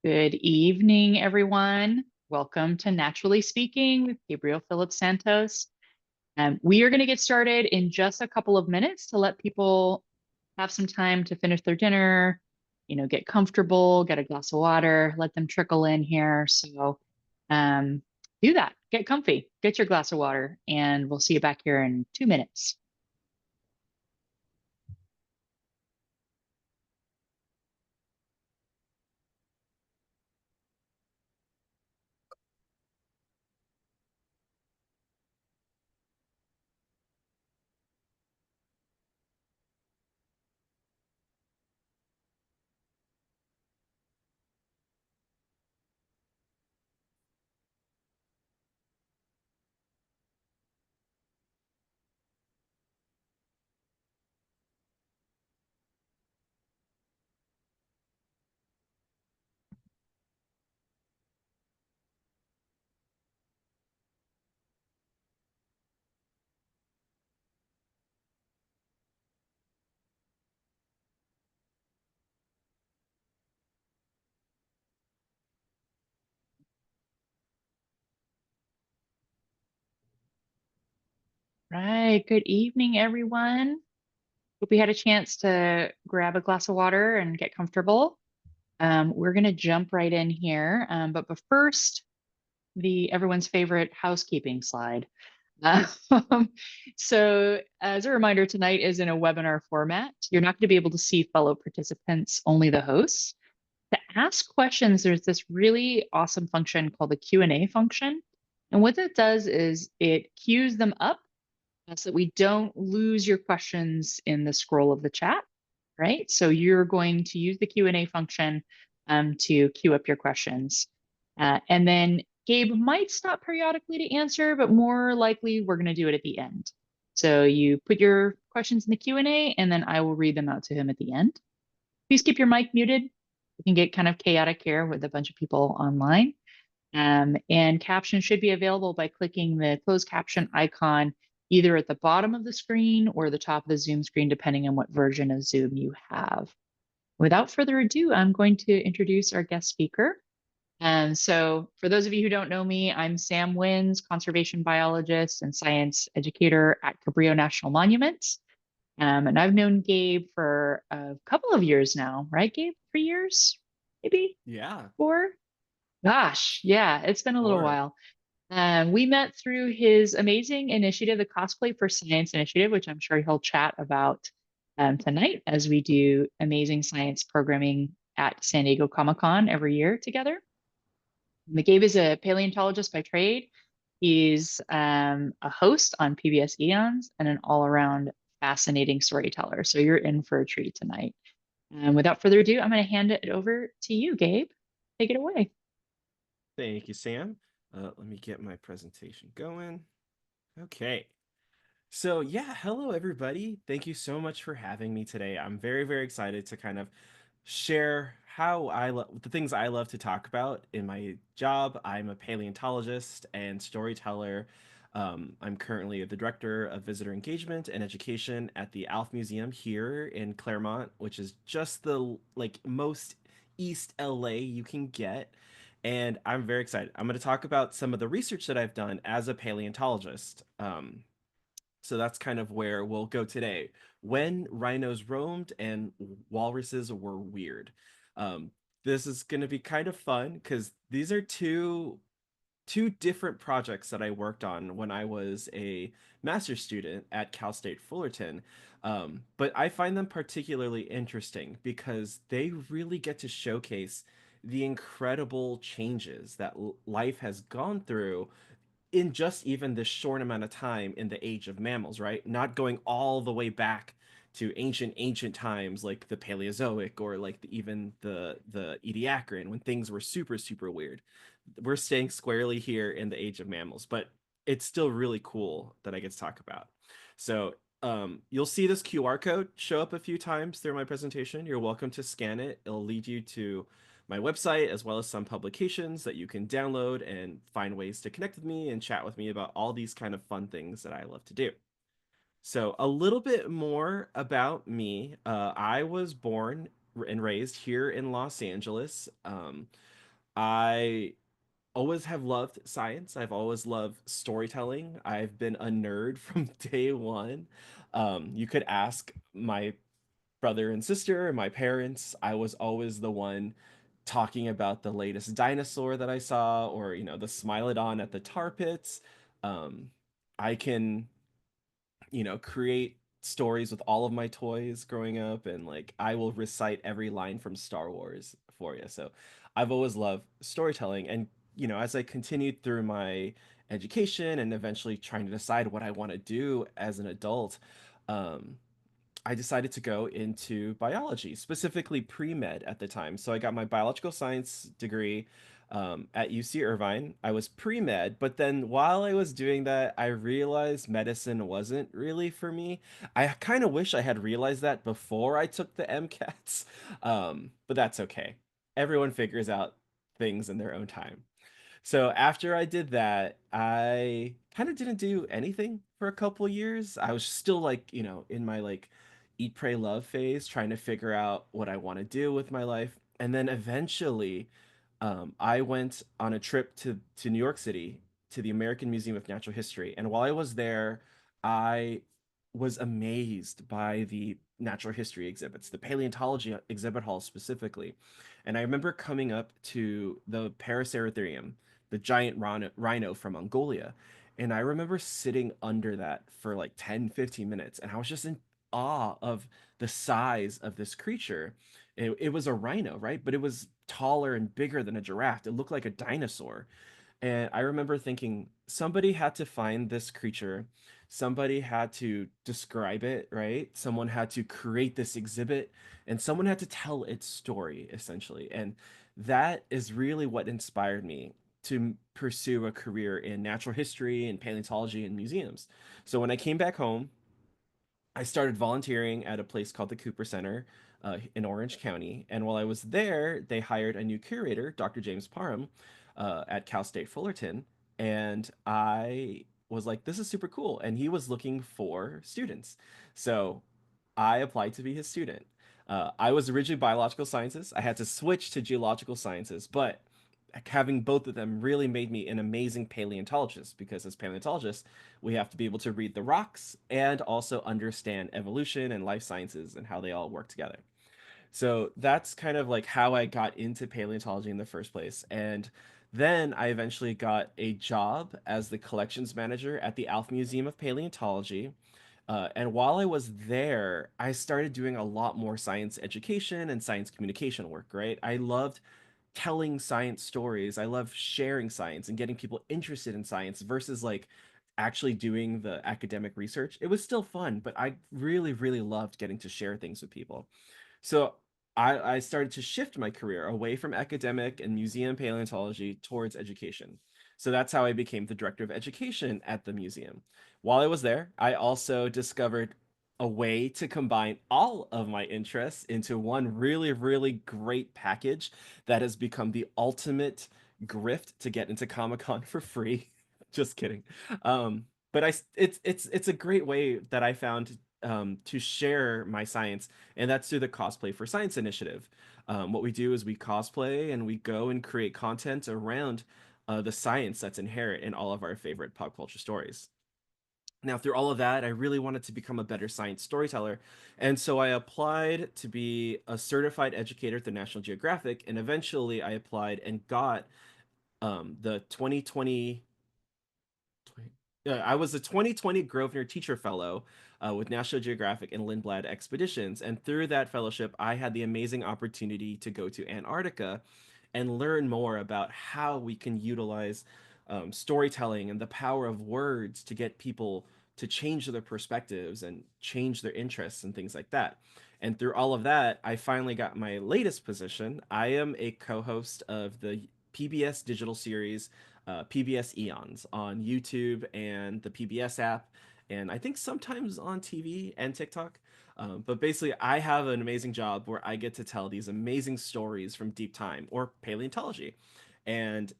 Good evening, everyone. Welcome to Naturally Speaking with Gabriel-Philip Santos. We are going to get started in just a couple of minutes to let people have some time to finish their dinner, get comfortable, get a glass of water, let them trickle in here. So um, do that. Get comfy, get your glass of water, and we'll see you back here in 2 minutes. Right. Good evening, everyone. Hope we had a chance to grab a glass of water and get comfortable. We're going to jump right in here. But first, the everyone's favorite housekeeping slide. Um, so as a reminder, tonight is in a webinar format. You're not going to be able to see fellow participants, only the hosts. To ask questions, there's this really awesome function called the Q&A function. And what that does is it queues them up so that we don't lose your questions in the scroll of the chat, right? So you're going to use the Q&A function to queue up your questions. And then Gabe might stop periodically to answer, but more likely we're going to do it at the end. So you put your questions in the Q&A and then I will read them out to him at the end. Please keep your mic muted. We can get kind of chaotic here with a bunch of people online. And captions should be available by clicking the closed caption icon either at the bottom of the screen or the top of the Zoom screen, depending on what version of Zoom you have. Without further ado, I'm going to introduce our guest speaker. And so for those of you who don't know me, I'm Sam Wins, conservation biologist and science educator at Cabrillo National Monuments. And I've known Gabe for a couple of years now, right, Gabe? 3 years, maybe? Yeah. 4? Gosh, yeah, it's been a little Or while. We met through his amazing initiative, the Cosplay for Science initiative, which I'm sure he'll chat about tonight as we do amazing science programming at San Diego Comic-Con every year together. McGabe is a paleontologist by trade. He's a host on PBS Eons and an all-around fascinating storyteller. So you're in for a treat tonight. And without further ado, I'm going to hand it over to you, Gabe. Take it away. thank you, Sam. Let me get my presentation going. Okay. So yeah, hello everybody. Thank you so much for having me today. I'm very, very excited to kind of share how the things I love to talk about in my job. I'm a paleontologist and storyteller. I'm currently the director of visitor engagement and education at the Alf Museum here in Claremont, which is just the most East LA you can get. And I'm very excited. I'm going to talk about some of the research that I've done as a paleontologist. So that's kind of where we'll go today. When rhinos roamed and walruses were weird. Um, this is going to be kind of fun because these are two different projects that I worked on when I was a master's student at Cal State Fullerton. But I find them particularly interesting because they really get to showcase the incredible changes that life has gone through in just even this short amount of time in the age of mammals, right? Not going all the way back to ancient times like the Paleozoic or like even the Ediacaran when things were super weird. We're staying squarely here in the age of mammals, but it's still really cool that I get to talk about. So you'll see this QR code show up a few times through my presentation. You're welcome to scan it. It'll lead you to my website as well as some publications that you can download and find ways to connect with me and chat with me about all these kind of fun things that I love to do. So a little bit more about me. I was born and raised here in Los Angeles. I always have loved science. I've always loved storytelling. I've been a nerd from day one. You could ask my brother and sister and my parents. I was always the one talking about the latest dinosaur that I saw, or the Smilodon at the tar pits. I can create stories with all of my toys growing up, and like I will recite every line from Star Wars for you. So I've always loved storytelling, and as I continued through my education and eventually trying to decide what I want to do as an adult, um, I decided to go into biology, specifically pre-med at the time. So I got my biological science degree at UC Irvine. I was pre-med, but then while I was doing that, I realized medicine wasn't really for me. I kind of wish I had realized that before I took the MCATs, but that's okay. Everyone figures out things in their own time. So after I did that, I kind of didn't do anything for a couple years. I was still like, in my like eat, pray, love phase, trying to figure out what I want to do with my life. And then eventually, I went on a trip to New York City to the American Museum of Natural History. And while I was there, I was amazed by the natural history exhibits, the paleontology exhibit hall specifically. And I remember coming up to the Paraceratherium, the giant rhino from Mongolia. And I remember sitting under that for like 10, 15 minutes. And I was just in awe of the size of this creature. It was a rhino, right? But it was taller and bigger than a giraffe. It looked like a dinosaur. And I remember thinking somebody had to find this creature, somebody had to describe it, right? Someone had to create this exhibit, and someone had to tell its story, essentially. And that is really what inspired me to pursue a career in natural history and paleontology and museums. So when I came back home, I started volunteering at a place called the Cooper Center in Orange County. And while I was there, they hired a new curator, Dr. James Parham, at Cal State Fullerton. And I was like, this is super cool. And he was looking for students. So I applied to be his student. I was originally biological sciences. I had to switch to geological sciences, but having both of them really made me an amazing paleontologist because as paleontologists, we have to be able to read the rocks and also understand evolution and life sciences and how they all work together. So that's kind of like how I got into paleontology in the first place. And then I eventually got a job as the collections manager at the Alf Museum of Paleontology. And while I was there, I started doing a lot more science education and science communication work, right? I loved telling science stories. I love sharing science and getting people interested in science versus like actually doing the academic research. It was still fun, but I really, really loved getting to share things with people. So I started to shift my career away from academic and museum paleontology towards education. So that's how I became the director of education at the museum. While I was there, I also discovered a way to combine all of my interests into one really, really great package that has become the ultimate grift to get into Comic-Con for free. Just kidding. But it's a great way that I found to share my science, and that's through the Cosplay for Science initiative. What we do is we cosplay and we go and create content around the science that's inherent in all of our favorite pop culture stories. Now, through all of that, I really wanted to become a better science storyteller. And so I applied to be a certified educator at the National Geographic. And eventually I applied and got the 2020 I was a 2020 Grosvenor Teacher Fellow with National Geographic and Lindblad expeditions. And through that fellowship, I had the amazing opportunity to go to Antarctica and learn more about how we can utilize storytelling and the power of words to get people to change their perspectives and change their interests and things like that. And through all of that, I finally got my latest position. I am a co host of the PBS digital series PBS Eons on YouTube and the PBS app, and I think sometimes on TV and TikTok. But basically, I have an amazing job where I get to tell these amazing stories from deep time or paleontology. And,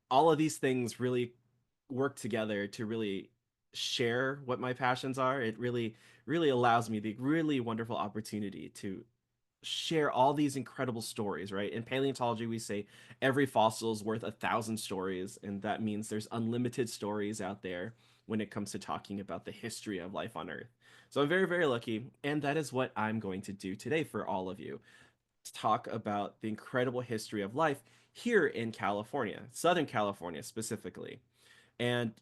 all of these things really work together to really share what my passions are. It really, really allows me the really wonderful opportunity to share all these incredible stories, right? In paleontology, we say every fossil is worth 1,000 stories, and that means there's unlimited stories out there when it comes to talking about the history of life on Earth. So I'm very, very lucky, and that is what I'm going to do today for all of you. To talk about the incredible history of life here in California, Southern California specifically. And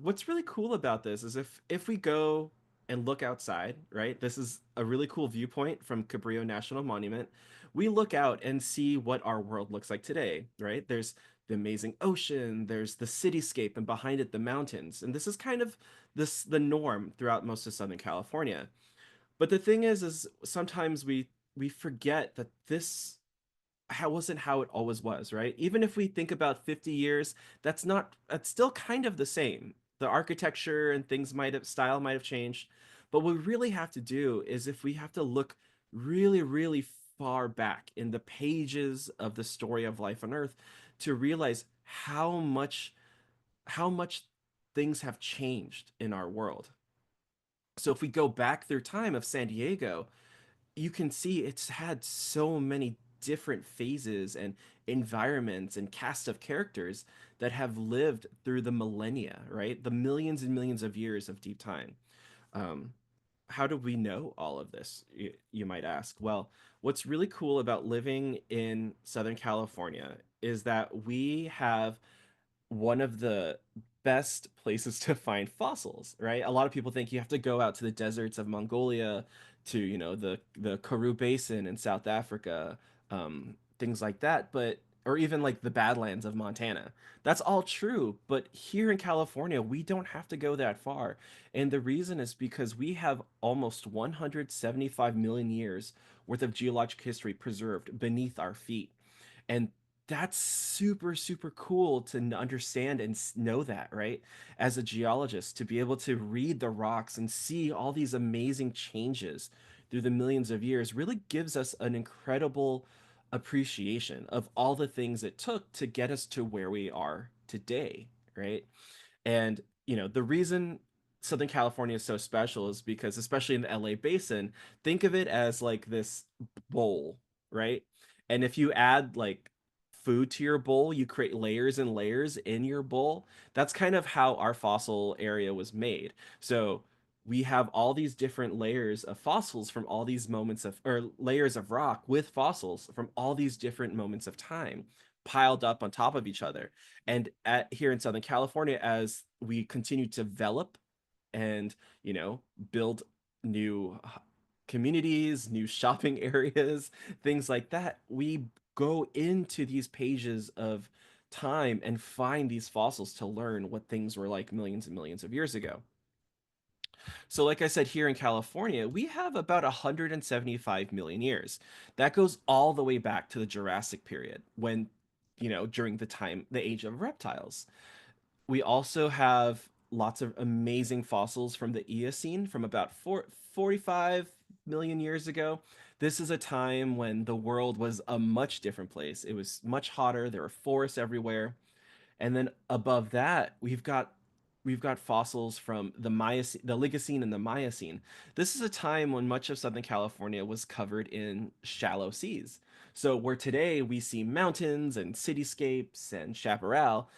what's really cool about this is if we go and look outside, right? This is a really cool viewpoint from Cabrillo National Monument. We look out and see what our world looks like today, right? There's the amazing ocean, there's the cityscape, and behind it the mountains. And this is kind of the norm throughout most of Southern California. But the thing is sometimes we forget that this how wasn't how it always was, right? Even if we think about 50 years, that's still kind of the same. The architecture and things style might have changed. But what we really have to do is if we have to look really, really far back in the pages of the story of life on Earth to realize how much things have changed in our world. So if we go back through time of San Diego, you can see it's had so many different phases and environments and cast of characters that have lived through the millennia, right? The millions and millions of years of deep time. Um, how do we know all of this? You might ask. Well, what's really cool about living in Southern California is that we have one of the best places to find fossils, right? A lot of people think you have to go out to the deserts of Mongolia, to the Karoo Basin in South Africa, things like that, but or even like the Badlands of Montana. That's all true, but here in California, we don't have to go that far. And the reason is because we have almost 175 million years worth of geologic history preserved beneath our feet. And that's super, super cool to understand and know that, right? As a geologist, to be able to read the rocks and see all these amazing changes through the millions of years really gives us an incredible appreciation of all the things it took to get us to where we are today, right? And, the reason Southern California is so special is because, especially in the LA basin, think of it as like this bowl, right? And if you add like food to your bowl, you create layers and layers in your bowl. That's kind of how our fossil area was made. So we have all these different layers of fossils from all these moments of, or layers of rock with fossils from all these different moments of time piled up on top of each other. And here in Southern California, as we continue to develop and, build new communities, new shopping areas, things like that, we go into these pages of time and find these fossils to learn what things were like millions and millions of years ago. So, like I said, here in California, we have about 175 million years. That goes all the way back to the Jurassic period, when, during the age of reptiles. We also have lots of amazing fossils from the Eocene from about 45 million years ago. This is a time when the world was a much different place. It was much hotter, there were forests everywhere. And then above that, we've got fossils from the Miocene, the Oligocene and the Miocene. This is a time when much of Southern California was covered in shallow seas. So where today we see mountains and cityscapes and chaparral,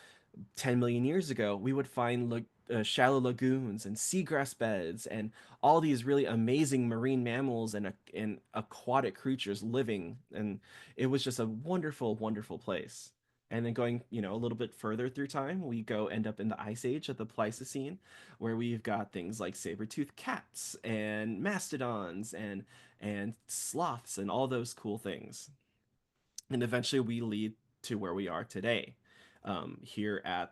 10 million years ago, we would find shallow lagoons and seagrass beds and all these really amazing marine mammals and aquatic creatures living. And it was just a wonderful, wonderful place. And then going, a little bit further through time, we go end up in the Ice Age of the Pleistocene, where we've got things like saber-toothed cats and mastodons and sloths and all those cool things. And eventually we lead to where we are today, here at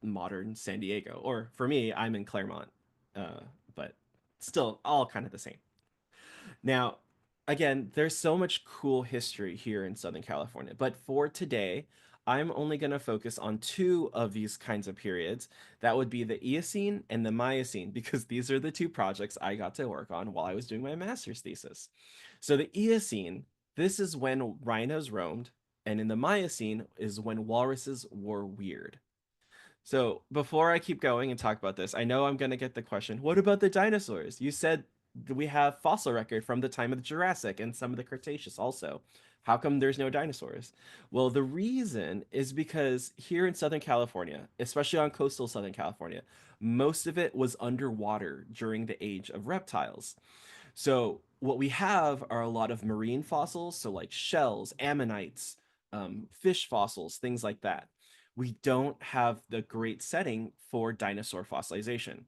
modern San Diego. Or for me, I'm in Claremont, uh, but still all kind of the same. Now, again, there's so much cool history here in Southern California, but for today, I'm only going to focus on two of these kinds of periods. That would be the Eocene and the Miocene, because these are the two projects I got to work on while I was doing my master's thesis. So the Eocene, this is when rhinos roamed, and in the Miocene is when walruses were weird. So before I keep going and talk about this, I know I'm going to get the question, what about the dinosaurs? You said we have fossil record from the time of the Jurassic and some of the Cretaceous also. How come there's no dinosaurs? Well, the reason is because here in Southern California, especially on coastal Southern California, most of it was underwater during the age of reptiles. So what we have are a lot of marine fossils, so like shells, ammonites, fish fossils, things like that. We don't have the great setting for dinosaur fossilization.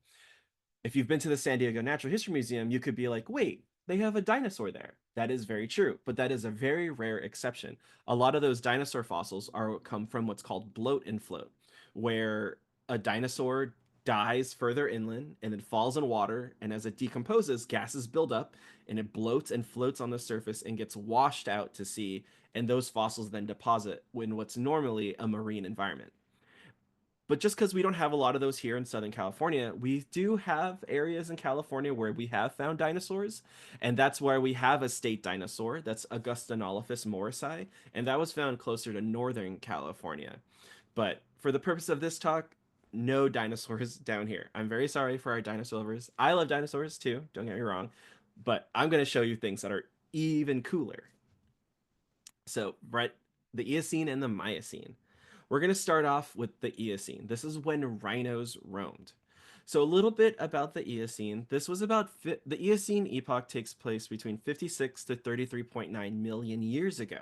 If you've been to the San Diego Natural History Museum, you could be like, wait, they have a dinosaur there. That is very true, but that is a very rare exception. A lot of those dinosaur fossils are come from what's called bloat and float, where a dinosaur dies further inland and then falls in water, and as it decomposes, gases build up and it bloats and floats on the surface and gets washed out to sea, and those fossils then deposit in what's normally a marine environment. But just because we don't have a lot of those here in Southern California, we do have areas in California where we have found dinosaurs, and that's where we have a state dinosaur. That's Augustinophus morrisi, and that was found closer to Northern California. But for the purpose of this talk, no dinosaurs down here. I'm very sorry for our dinosaur lovers. I love dinosaurs too, don't get me wrong, but I'm going to show you things that are even cooler. So, right, the Eocene and the Miocene. We're going to start off with the Eocene. This is when rhinos roamed. So, a little bit about the Eocene. This was about the Eocene epoch takes place between 56 to 33.9 million years ago.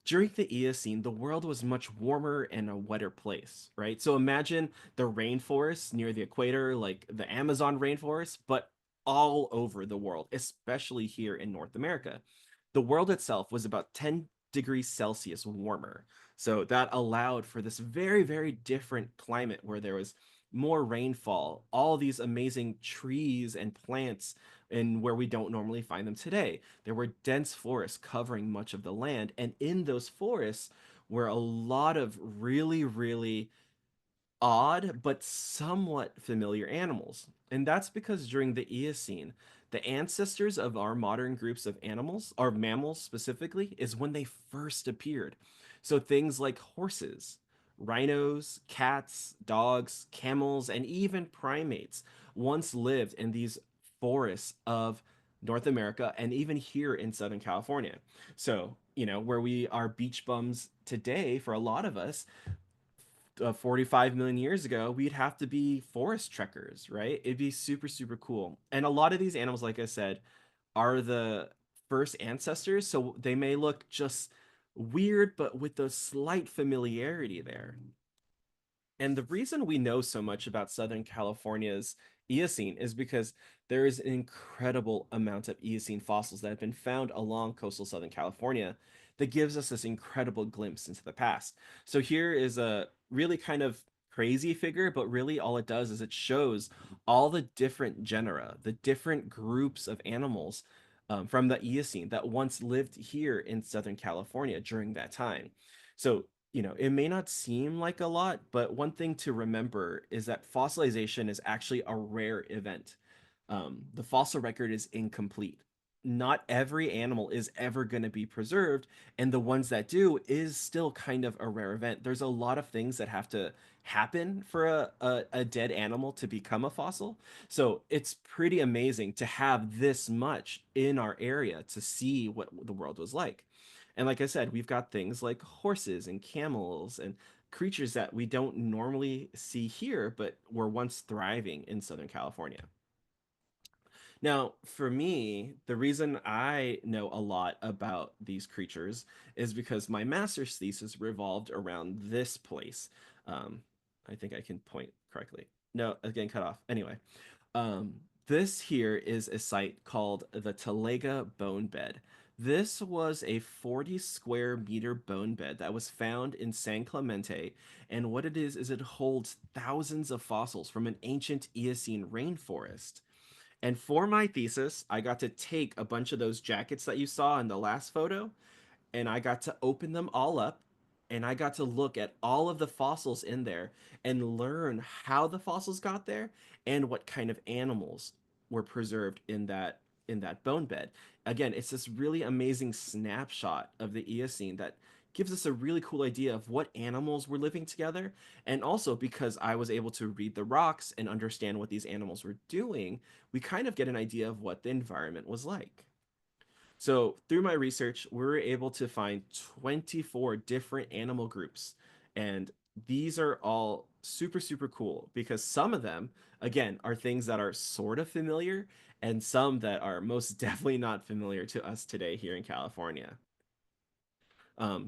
During the Eocene, the world was much warmer and a wetter place, right? So imagine the rainforests near the equator, like the Amazon rainforest, but all over the world, especially here in North America. The world itself was about 10 degrees Celsius warmer. So that allowed for this very, very different climate where there was more rainfall, all these amazing trees and plants, and where we don't normally find them today. There were dense forests covering much of the land, and in those forests were a lot of really, really odd but somewhat familiar animals. And that's because during the Eocene, the ancestors of our modern groups of animals, or mammals specifically, is when they first appeared. So things like horses, rhinos, cats, dogs, camels, and even primates once lived in these forests of North America and even here in Southern California. So, where we are beach bums today for a lot of us, 45 million years ago, we'd have to be forest trekkers, right? It'd be super, super cool. And a lot of these animals, like I said, are the first ancestors, so they may look just weird, but with a slight familiarity there. And the reason we know so much about Southern California's Eocene is because there is an incredible amount of Eocene fossils that have been found along coastal Southern California that gives us this incredible glimpse into the past. So here is a really kind of crazy figure, but really all it does is it shows all the different genera, the different groups of animals from the Eocene that once lived here in Southern California during that time. So it may not seem like a lot, but one thing to remember is that fossilization is actually a rare event. The fossil record is incomplete. Not every animal is ever going to be preserved, and the ones that do is still kind of a rare event. There's a lot of things that have to happen for a dead animal to become a fossil. So it's pretty amazing to have this much in our area to see what the world was like. And like I said, we've got things like horses and camels and creatures that we don't normally see here, but were once thriving in Southern California. Now, for me, the reason I know a lot about these creatures is because my master's thesis revolved around this place. Um, I think I can point correctly. No, again, cut off. Anyway, um, this here is a site called the Talega Bone Bed. This was a 40 square meter bone bed that was found in San Clemente, and what it is it holds thousands of fossils from an ancient Eocene rainforest. And for my thesis, I got to take a bunch of those jackets that you saw in the last photo, and I got to open them all up, and I got to look at all of the fossils in there and learn how the fossils got there and what kind of animals were preserved in that bone bed. Again, it's this really amazing snapshot of the Eocene that gives us a really cool idea of what animals were living together. And also because I was able to read the rocks and understand what these animals were doing, we kind of get an idea of what the environment was like. So, through my research, we were able to find 24 different animal groups. And these are all super, super cool because some of them, again, are things that are sort of familiar and some that are most definitely not familiar to us today here in California.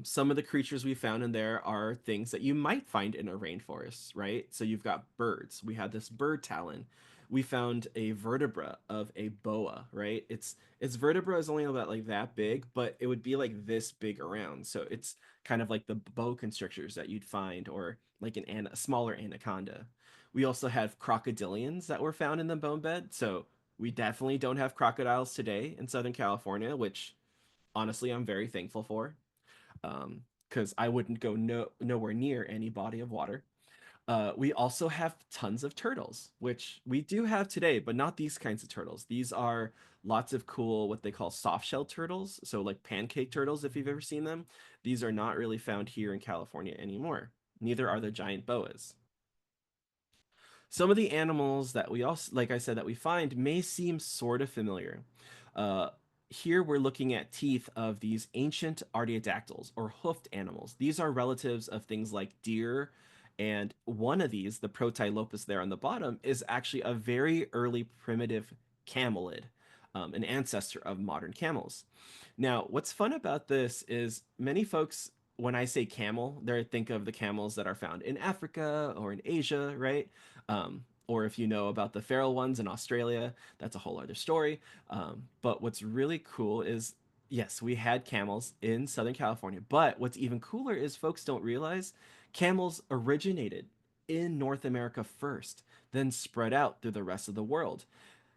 Some of the creatures we found in there are things that you might find in a rainforest, right? So you've got birds. We had this bird talon. We found a vertebra of a boa, right? Its vertebra is only about like that big, but it would be like this big around. So it's kind of like the boa constrictors that you'd find, or like a smaller anaconda. We also have crocodilians that were found in the bone bed. So we definitely don't have crocodiles today in Southern California, which honestly I'm very thankful for, because I wouldn't go nowhere near any body of water. We also have tons of turtles, which we do have today, but not these kinds of turtles. These are lots of cool, what they call soft shell turtles. So, like pancake turtles, if you've ever seen them. These are not really found here in California anymore. Neither are the giant boas. Some of the animals that we also, like I said, that we find may seem sort of familiar. Uh, Here we're looking at teeth of these ancient artiodactyls or hoofed animals. These are relatives of things like deer, and one of these, the Protylopus there on the bottom, is actually a very early primitive camelid, an ancestor of modern camels. Now, what's fun about this is many folks, when I say camel, they think of the camels that are found in Africa or in Asia, right? Or if you know about the feral ones in Australia, that's a whole other story. But what's really cool is, yes, we had camels in Southern California, but what's even cooler is folks don't realize camels originated in North America first, then spread out through the rest of the world.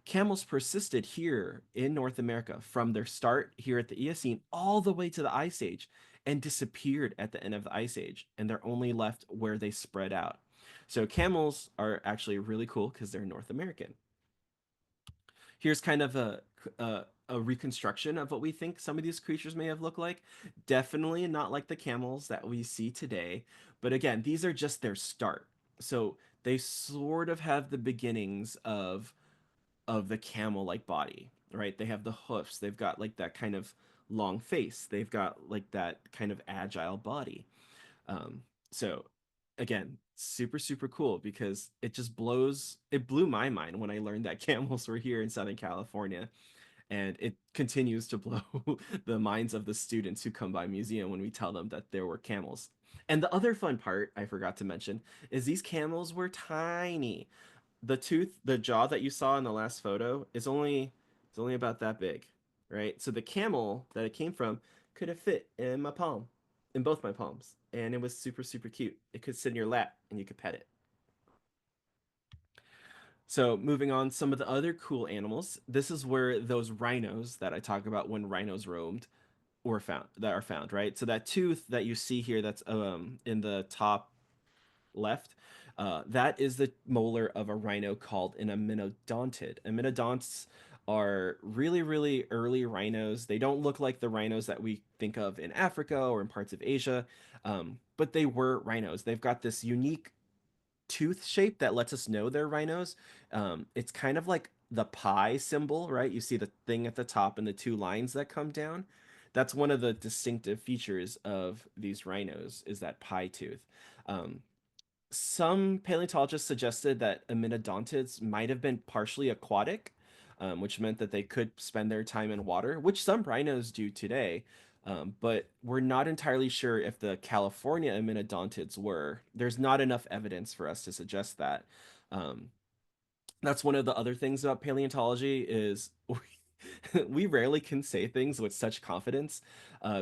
Camels persisted here in North America from their start here at the Eocene all the way to the Ice Age and disappeared at the end of the Ice Age, and they're only left where they spread out. So camels are actually really cool because they're North American. Here's kind of a reconstruction of what we think some of these creatures may have looked like. Definitely not like the camels that we see today, but again, these are just their start. So they sort of have the beginnings of the camel-like body, right? They have the hoofs, they've got like that kind of long face, they've got like that kind of agile body. Um, so again, super, super cool because it blew my mind when I learned that camels were here in Southern California. And it continues to blow the minds of the students who come by museum when we tell them that there were camels. And the other fun part I forgot to mention is these camels were tiny. The jaw that you saw in the last photo is only about that big, right? So the camel that it came from could have fit in my palm, in both my palms, and it was super, super cute. It could sit in your lap and you could pet it. So moving on, some of the other cool animals. This is where those rhinos that I talk about when rhinos roamed were found, that are found, right? So that tooth that you see here, that's in the top left. That is the molar of a rhino called an aminodontid. Aminodonts are really, really early rhinos. They don't look like the rhinos that we think of in Africa or in parts of Asia, but they were rhinos. They've got this unique tooth shape that lets us know they're rhinos. It's kind of like the pi symbol, right? You see the thing at the top and the two lines that come down. That's one of the distinctive features of these rhinos is that pi tooth. Um, some paleontologists suggested that aminodontids might have been partially aquatic, which meant that they could spend their time in water, which some rhinos do today. But we're not entirely sure if the California aminodontids were. There's not enough evidence for us to suggest that. Um, that's one of the other things about paleontology is we rarely can say things with such confidence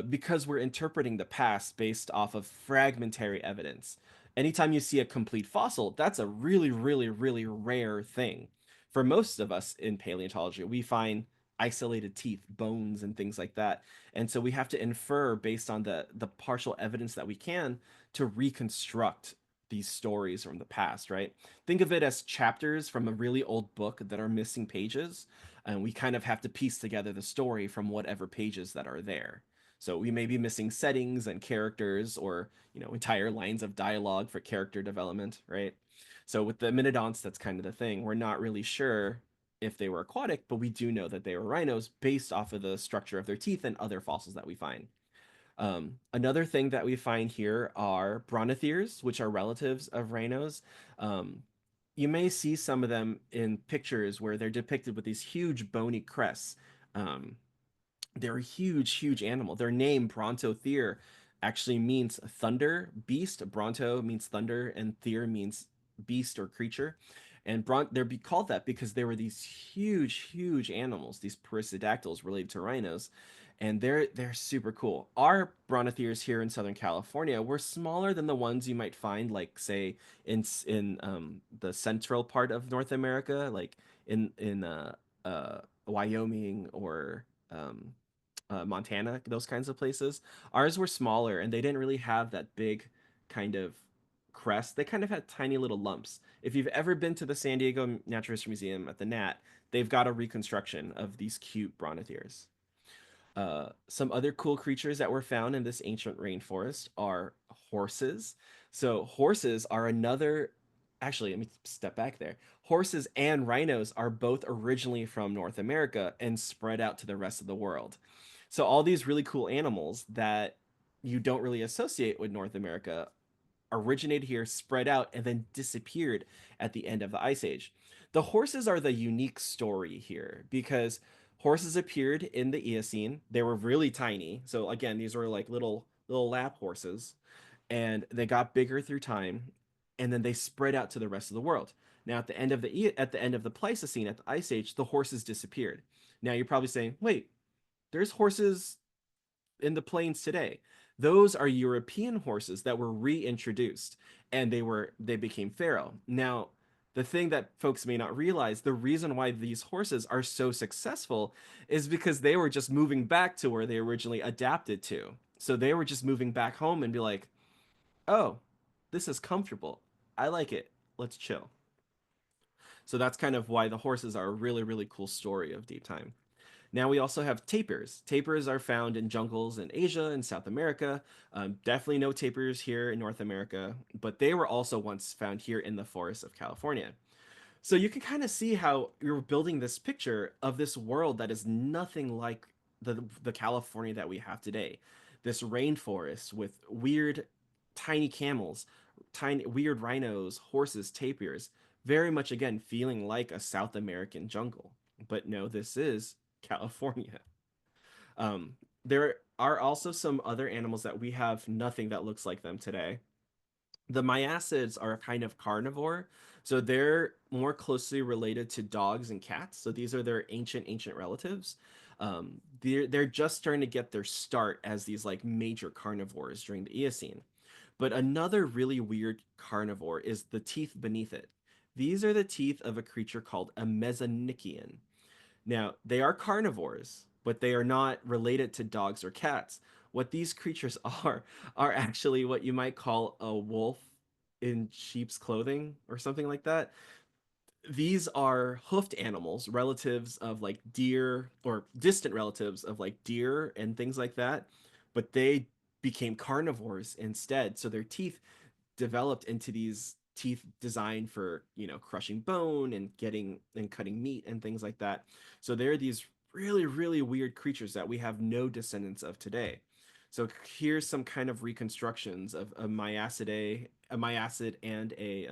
because we're interpreting the past based off of fragmentary evidence. Anytime you see a complete fossil, that's a really, really, really rare thing. For most of us in paleontology, we find isolated teeth, bones, and things like that. And so we have to infer based on the partial evidence that we can to reconstruct these stories from the past, right? Think of it as chapters from a really old book that are missing pages, and we kind of have to piece together the story from whatever pages that are there. So we may be missing settings and characters or, entire lines of dialogue for character development, right? So with the Miniodonts, that's kind of the thing. We're not really sure if they were aquatic, but we do know that they were rhinos based off of the structure of their teeth and other fossils that we find. Another thing that we find here are brontotheres, which are relatives of rhinos. Um, you may see some of them in pictures where they're depicted with these huge bony crests. Um, they're a huge, huge animal. Their name, Brontothere, actually means thunder beast. Bronto means thunder, and There means beast or creature. And they're called that because they were these huge, huge animals, these perissodactyls related to rhinos, and they're super cool. Our brontotheres here in Southern California were smaller than the ones you might find, like say in the central part of North America, like in Wyoming or Montana, those kinds of places. Ours were smaller and they didn't really have that big kind of crest. They kind of had tiny little lumps. If you've ever been to the San Diego Natural History Museum at the Nat, they've got a reconstruction of these cute brontotheres. Some other cool creatures that were found in this ancient rainforest are horses. So horses are another. Actually, let me step back there. Horses and rhinos are both originally from North America and spread out to the rest of the world. So all these really cool animals that you don't really associate with North America originated here, spread out, and then disappeared at the end of the Ice Age. The horses are the unique story here because horses appeared in the Eocene. They were really tiny. So again, these were like little lap horses, and they got bigger through time, and then they spread out to the rest of the world. Now at the end of the Pleistocene, at the Ice Age, the horses disappeared. Now you're probably saying, wait, there's horses in the plains today. Those are European horses that were reintroduced and they became feral. Now, the thing that folks may not realize, the reason why these horses are so successful is because they were just moving back to where they originally adapted to. So they were just moving back home and be like, "Oh, this is comfortable. I like it. Let's chill." So that's kind of why the horses are a really, really cool story of deep time. Now we also have tapirs. Tapirs are found in jungles in Asia and South America. Definitely no tapirs here in North America, but they were also once found here in the forests of California. So you can kind of see how you're building this picture of this world that is nothing like the California that we have today. This rainforest with weird tiny camels, tiny weird rhinos, horses, tapirs, very much again feeling like a South American jungle. But no, this is California. There are also some other animals that we have nothing that looks like them today. The myacids are a kind of carnivore, so they're more closely related to dogs and cats. So these are their ancient relatives. They're just starting to get their start as these like major carnivores during the Eocene. But another really weird carnivore is the teeth beneath it. These are the teeth of a creature called a mesonychian. Now, they are carnivores, but they are not related to dogs or cats. What these creatures are actually what you might call a wolf in sheep's clothing or something like that. These are hoofed animals, relatives of like deer or distant relatives of like deer and things like that, but they became carnivores instead. So their teeth developed into these teeth designed for crushing bone and getting and cutting meat and things like that. So they're these really weird creatures that we have no descendants of today. So here's some kind of reconstructions of a myacid and a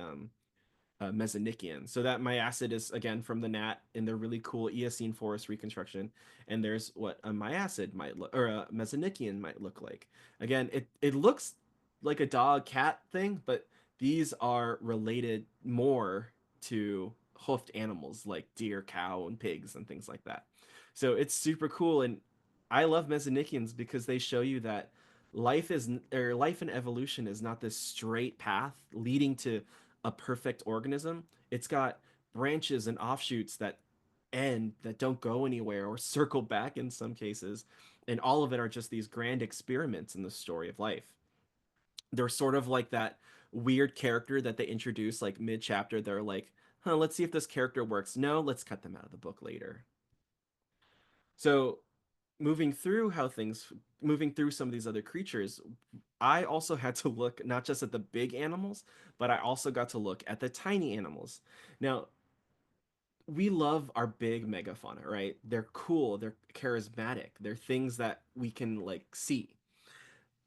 mesonychian. So that myacid is again from the Nat in the really cool Eocene forest reconstruction, and there's what a myacid might look or a mesonychian might look like. Again, it looks like a dog cat thing, but these are related more to hoofed animals like deer, cow, and pigs and things like that. So it's super cool, and I love mesonychians because they show you that life and evolution is not this straight path leading to a perfect organism. It's got branches and offshoots that end that don't go anywhere or circle back in some cases. And all of it are just these grand experiments in the story of life. They're sort of like that weird character that they introduce like mid chapter. They're like, huh, let's see if this character works. No, let's cut them out of the book later. So moving through how things moving through some of these other creatures, I also had to look not just at the big animals, but I also got to look at the tiny animals. Now, we love our big megafauna, right? They're cool, they're charismatic, they're things that we can like see.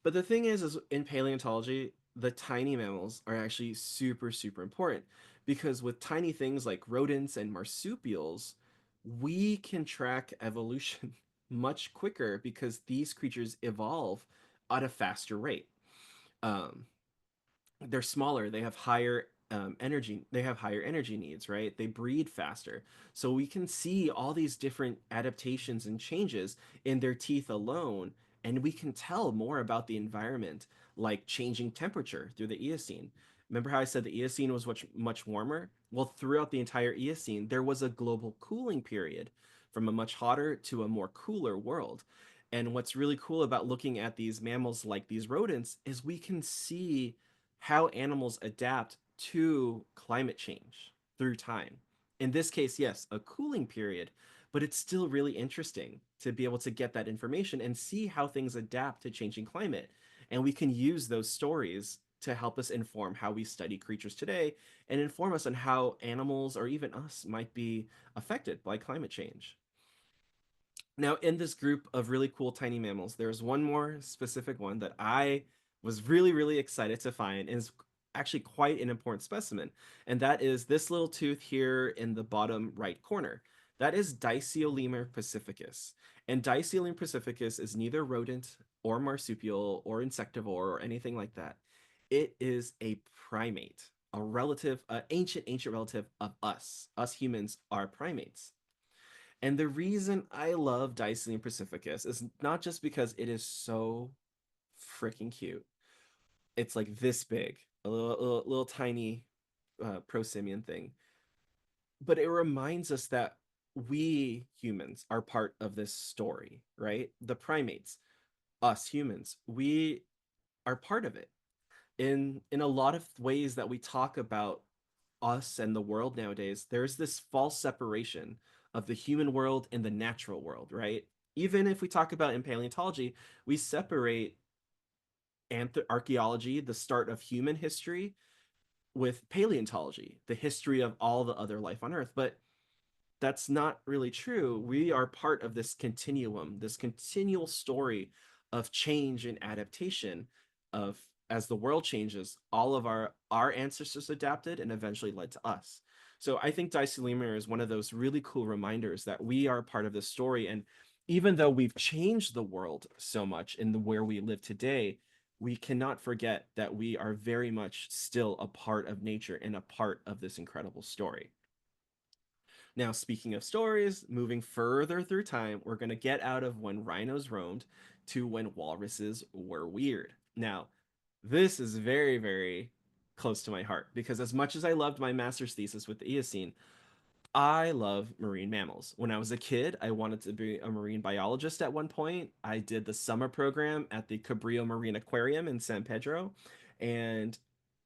But the thing is in paleontology, the tiny mammals are actually super, super important because with tiny things like rodents and marsupials, we can track evolution much quicker because these creatures evolve at a faster rate. Um, they're smaller, they have higher energy needs, right? They breed faster, so we can see all these different adaptations and changes in their teeth alone, and we can tell more about the environment, like changing temperature through the Eocene. Remember how I said the Eocene was much warmer? Well, throughout the entire Eocene there was a global cooling period from a much hotter to a more cooler world. And what's really cool about looking at these mammals like these rodents is we can see how animals adapt to climate change through time. In this case, yes, a cooling period, but it's still really interesting to be able to get that information and see how things adapt to changing climate. And we can use those stories to help us inform how we study creatures today and inform us on how animals or even us might be affected by climate change. Now, in this group of really cool tiny mammals, there's one more specific one that I was really, really excited to find and is actually quite an important specimen. And that is this little tooth here in the bottom right corner. That is Diceolemur pacificus. And Diceolemur pacificus is neither rodent or marsupial or insectivore or anything like that. It is a primate, a relative, an ancient relative of us. Us humans are primates. And the reason I love Dicey Pacificus is not just because it is so freaking cute. It's like this big, a little tiny prosimian thing. But it reminds us that we humans are part of this story, right? The primates, us humans, we are part of it. In a lot of ways that we talk about us and the world nowadays, there's this false separation of the human world and the natural world, right? Even if we talk about in paleontology, we separate archaeology, the start of human history, with paleontology, the history of all the other life on Earth. But that's not really true. We are part of this continuum, this continual story of change and adaptation of as the world changes, all of our ancestors adapted and eventually led to us. So I think Dicey Lemur is one of those really cool reminders that we are part of this story. And even though we've changed the world so much in the where we live today, we cannot forget that we are very much still a part of nature and a part of this incredible story. Now, speaking of stories, moving further through time, we're going to get out of when rhinos roamed to when walruses were weird. Now, this is very, very close to my heart because as much as I loved my master's thesis with the Eocene, I love marine mammals. When I was a kid, I wanted to be a marine biologist at one point. I did the summer program at the Cabrillo Marine Aquarium in San Pedro, and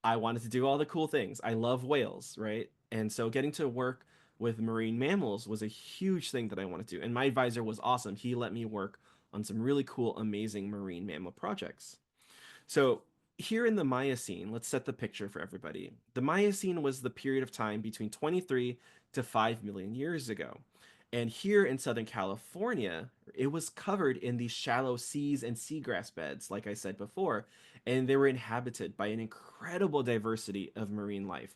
I wanted to do all the cool things. I love whales, right? And so getting to work with marine mammals was a huge thing that I wanted to do. And my advisor was awesome. He let me work on some really cool, amazing marine mammal projects. So here in the Miocene, let's set the picture for everybody. The Miocene was the period of time between 23 to 5 million years ago. And here in Southern California, it was covered in these shallow seas and seagrass beds, like I said before, and they were inhabited by an incredible diversity of marine life.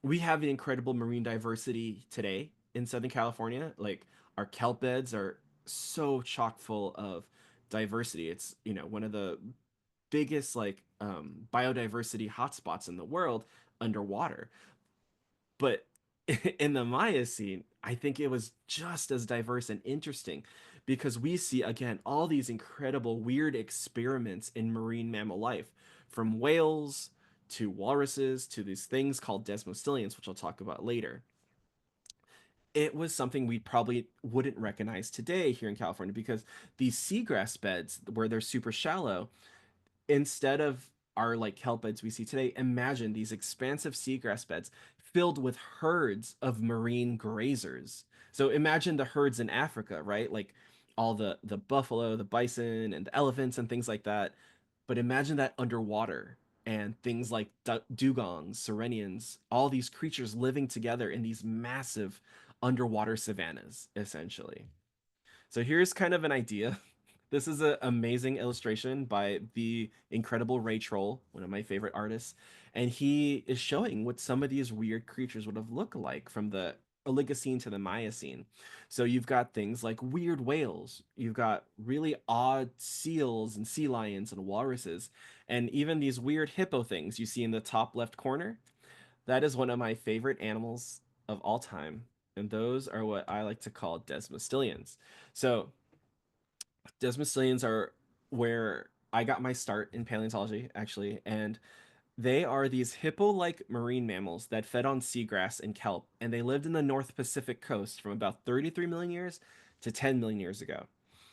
We have an incredible marine diversity today in Southern California. Like our kelp beds are so chock full of diversity. It's, one of the biggest biodiversity hotspots in the world underwater. But in the Miocene, I think it was just as diverse and interesting because we see again all these incredible weird experiments in marine mammal life, from whales to walruses to these things called desmostylians, which I'll talk about later. It was something we probably wouldn't recognize today here in California because these seagrass beds, where they're super shallow, instead of our like kelp beds we see today, imagine these expansive seagrass beds filled with herds of marine grazers. So imagine the herds in Africa, right? Like all the buffalo, the bison, and the elephants and things like that. But imagine that underwater and things like dugongs, sirenians, all these creatures living together in these massive underwater savannas, essentially. So here's kind of an idea. This is an amazing illustration by the incredible Ray Troll, one of my favorite artists, and he is showing what some of these weird creatures would have looked like from the Oligocene to the Miocene. So you've got things like weird whales, you've got really odd seals and sea lions and walruses, and even these weird hippo things you see in the top left corner. That is one of my favorite animals of all time, and those are what I like to call desmostillions. So desmostillions are where I got my start in paleontology, actually, and they are these hippo-like marine mammals that fed on seagrass and kelp, and they lived in the North Pacific coast from about 33 million years to 10 million years ago.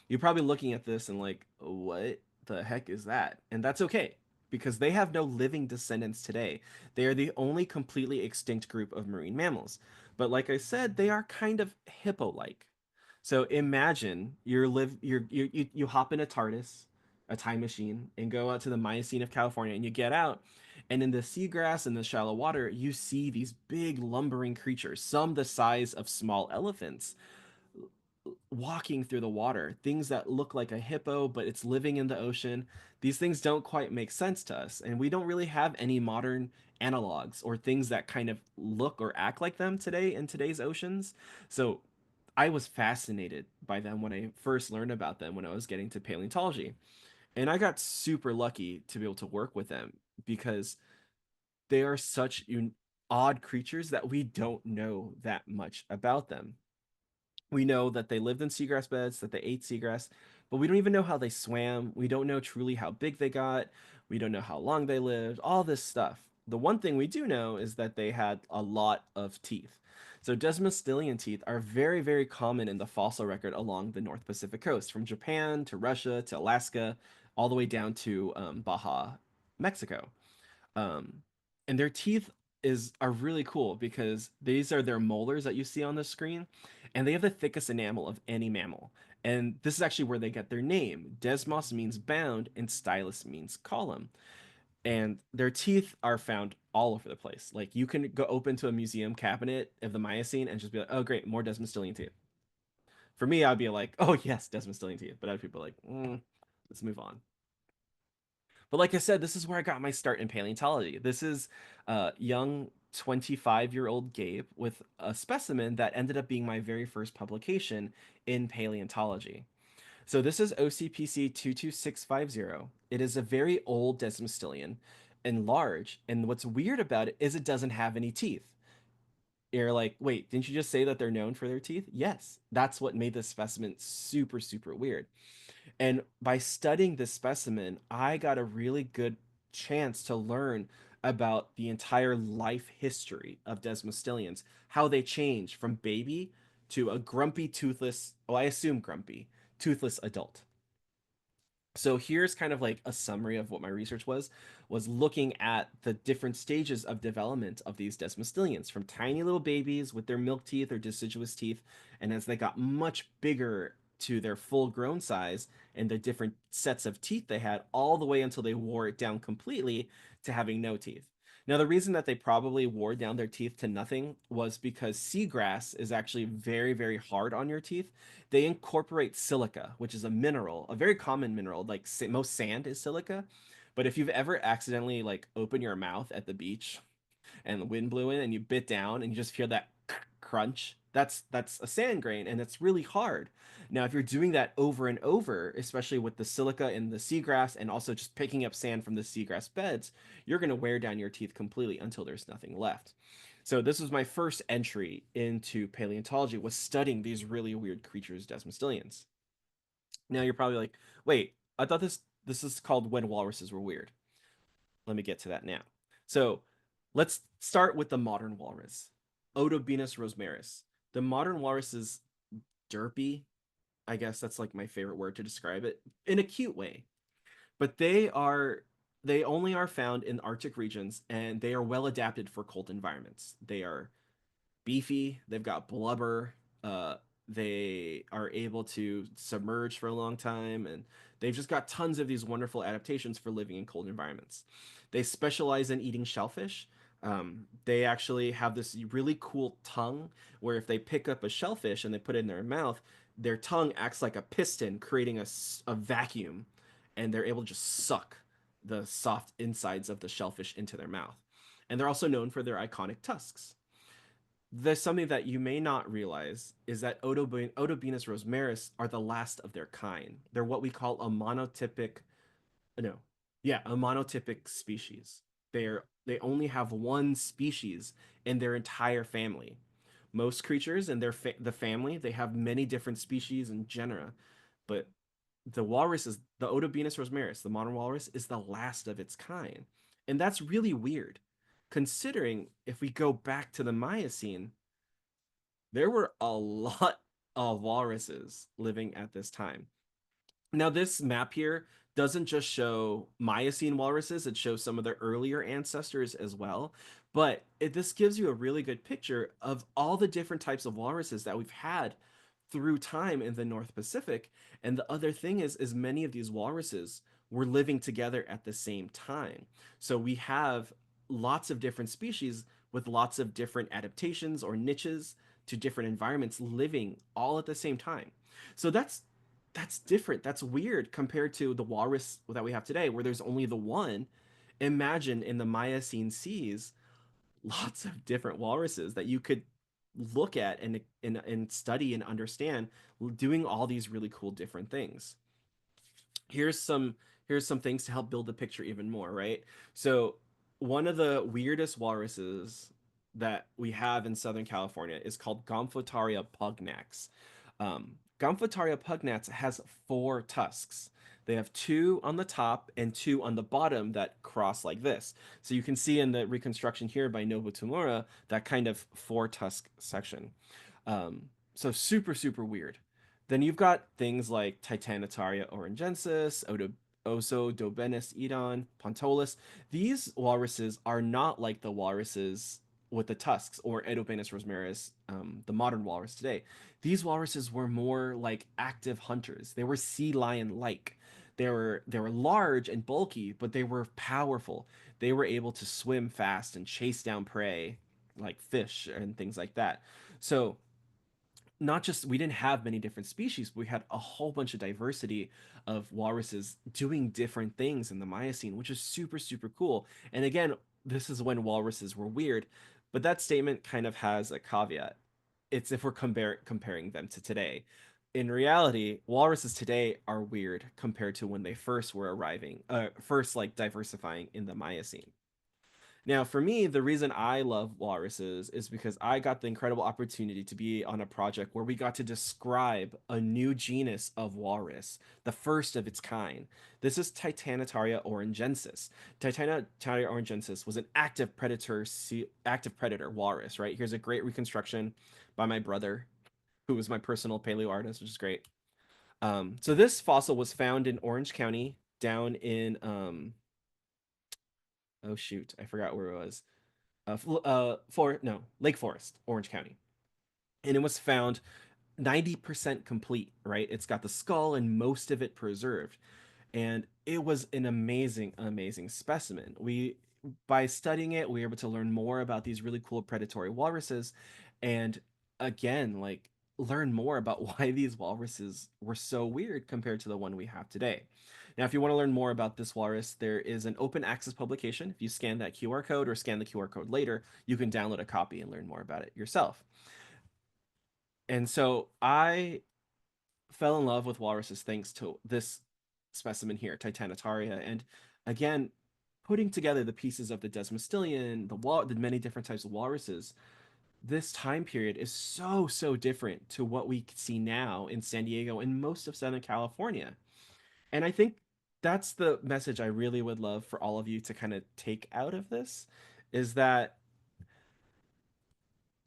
You're probably looking at this and like, what the heck is that? And that's okay, because they have no living descendants today. They are the only completely extinct group of marine mammals. But like I said, they are kind of hippo-like. So imagine you hop in a TARDIS, a time machine, and go out to the Miocene of California, and you get out, and in the seagrass and the shallow water, you see these big lumbering creatures, some the size of small elephants, walking through the water, things that look like a hippo, but it's living in the ocean. These things don't quite make sense to us, and we don't really have any modern analogs or things that kind of look or act like them today in today's oceans. So I was fascinated by them when I first learned about them when I was getting to paleontology. And I got super lucky to be able to work with them because they are such odd creatures that we don't know that much about them. We know that they lived in seagrass beds, that they ate seagrass, but we don't even know how they swam. We don't know truly how big they got. We don't know how long they lived, all this stuff. The one thing we do know is that they had a lot of teeth. So desmostillion teeth are very, very common in the fossil record along the North Pacific coast, from Japan to Russia to Alaska, all the way down to Baja, Mexico. Um, and their teeth are really cool because these are their molars that you see on the screen, and they have the thickest enamel of any mammal. And this is actually where they get their name. Desmos means bound, and stylus means column. And their teeth are found all over the place. Like you can go open to a museum cabinet of the Miocene and just be like, oh great, more desmostillion teeth. For me, I'd be like, oh yes, desmostillion teeth. But other people are like, let's move on. But like I said, this is where I got my start in paleontology. This is young 25-year-old Gabe with a specimen that ended up being my very first publication in paleontology. So this is OCPC 22650. It is a very old desmostillion and large. And what's weird about it is it doesn't have any teeth. You're like, wait, didn't you just say that they're known for their teeth? Yes, that's what made this specimen super, super weird. And by studying this specimen, I got a really good chance to learn about the entire life history of desmostillions, how they change from baby to a grumpy, toothless, well, I assume grumpy, toothless adult. So here's kind of like a summary of what my research was looking at the different stages of development of these desmostillions, from tiny little babies with their milk teeth or deciduous teeth, and as they got much bigger to their full grown size and the different sets of teeth they had, all the way until they wore it down completely to having no teeth. Now, the reason that they probably wore down their teeth to nothing was because seagrass is actually very, very hard on your teeth. They incorporate silica, which is a mineral, a very common mineral. Like most sand is silica. But if you've ever accidentally like opened your mouth at the beach and the wind blew in and you bit down and you just feel that crunch, that's a sand grain and it's really hard. Now, if you're doing that over and over, especially with the silica in the seagrass and also just picking up sand from the seagrass beds, you're going to wear down your teeth completely until there's nothing left. So this was my first entry into paleontology, was studying these really weird creatures, desmostillions. Now you're probably like, wait, I thought this is called when walruses were weird. Let me get to that now. So let's start with the modern walrus, Odobenus rosmaris. The modern walrus is derpy. I guess that's like my favorite word to describe it in a cute way. But they only are found in Arctic regions and they are well adapted for cold environments. They are beefy, they've got blubber, They are able to submerge for a long time, and they've just got tons of these wonderful adaptations for living in cold environments. They specialize in eating shellfish. They actually have this really cool tongue where if they pick up a shellfish and they put it in their mouth, their tongue acts like a piston, creating a vacuum, and they're able to just suck the soft insides of the shellfish into their mouth. And they're also known for their iconic tusks. There's something that you may not realize is that Odobenus rosmaris are the last of their kind. They're what we call a monotypic, no, yeah, a monotypic species. They only have one species in their entire family. Most creatures in the family, they have many different species and genera, but the walrus is the Odobenus rosmaris, the modern walrus, is the last of its kind. And that's really weird, considering if we go back to the Miocene, there were a lot of walruses living at this time. Now, this map here doesn't just show Miocene walruses, it shows some of their earlier ancestors as well. But this gives you a really good picture of all the different types of walruses that we've had through time in the North Pacific. And the other thing is many of these walruses were living together at the same time. So we have lots of different species with lots of different adaptations or niches to different environments living all at the same time. So that's different. That's weird compared to the walrus that we have today, where there's only the one. Imagine in the Miocene seas, lots of different walruses that you could look at and study and understand, doing all these really cool different things. Here's some here's some things to help build the picture even more, right? So one of the weirdest walruses that we have in Southern California is called Gomphotaria pugnax. Gomphotaria pugnax has four tusks. They have two on the top and two on the bottom that cross like this. So you can see in the reconstruction here by Nobutamura that kind of four tusk section. So super, super weird. Then you've got things like Titanataria orangensis, Oso edon, Pontolis. These walruses are not like the walruses with the tusks or Edobenus rosmaris, the modern walrus today. These walruses were more like active hunters. They were sea lion like. They were large and bulky, but they were powerful. They were able to swim fast and chase down prey like fish and things like that. So not just we didn't have many different species, but we had a whole bunch of diversity of walruses doing different things in the Miocene, which is super, super cool. And again, this is when walruses were weird, but that statement kind of has a caveat. It's if we're comparing them to today. In reality, walruses today are weird compared to when they first were arriving, first like diversifying in the Miocene. Now, for me, the reason I love walruses is because I got the incredible opportunity to be on a project where we got to describe a new genus of walrus, the first of its kind. This is Titanataria orangensis. Titanataria orangensis was an active predator walrus, right? Here's a great reconstruction by my brother, who was my personal paleo artist, which is great. So this fossil was found in Orange County down in oh shoot, I forgot where it was. For no Lake Forest, Orange County, and it was found 90% complete. Right, it's got the skull and most of it preserved, and it was an amazing, amazing specimen. We By studying it, we were able to learn more about these really cool predatory walruses, and again, like learn more about why these walruses were so weird compared to the one we have today. Now, if you want to learn more about this walrus, there is an open access publication. If you scan that QR code or scan the QR code later, you can download a copy and learn more about it yourself. And so I fell in love with walruses thanks to this specimen here, Titanataria. And again, putting together the pieces of the Desmostilian, the many different types of walruses, this time period is so, so different to what we see now in San Diego and most of Southern California. And I think that's the message I really would love for all of you to kind of take out of this is that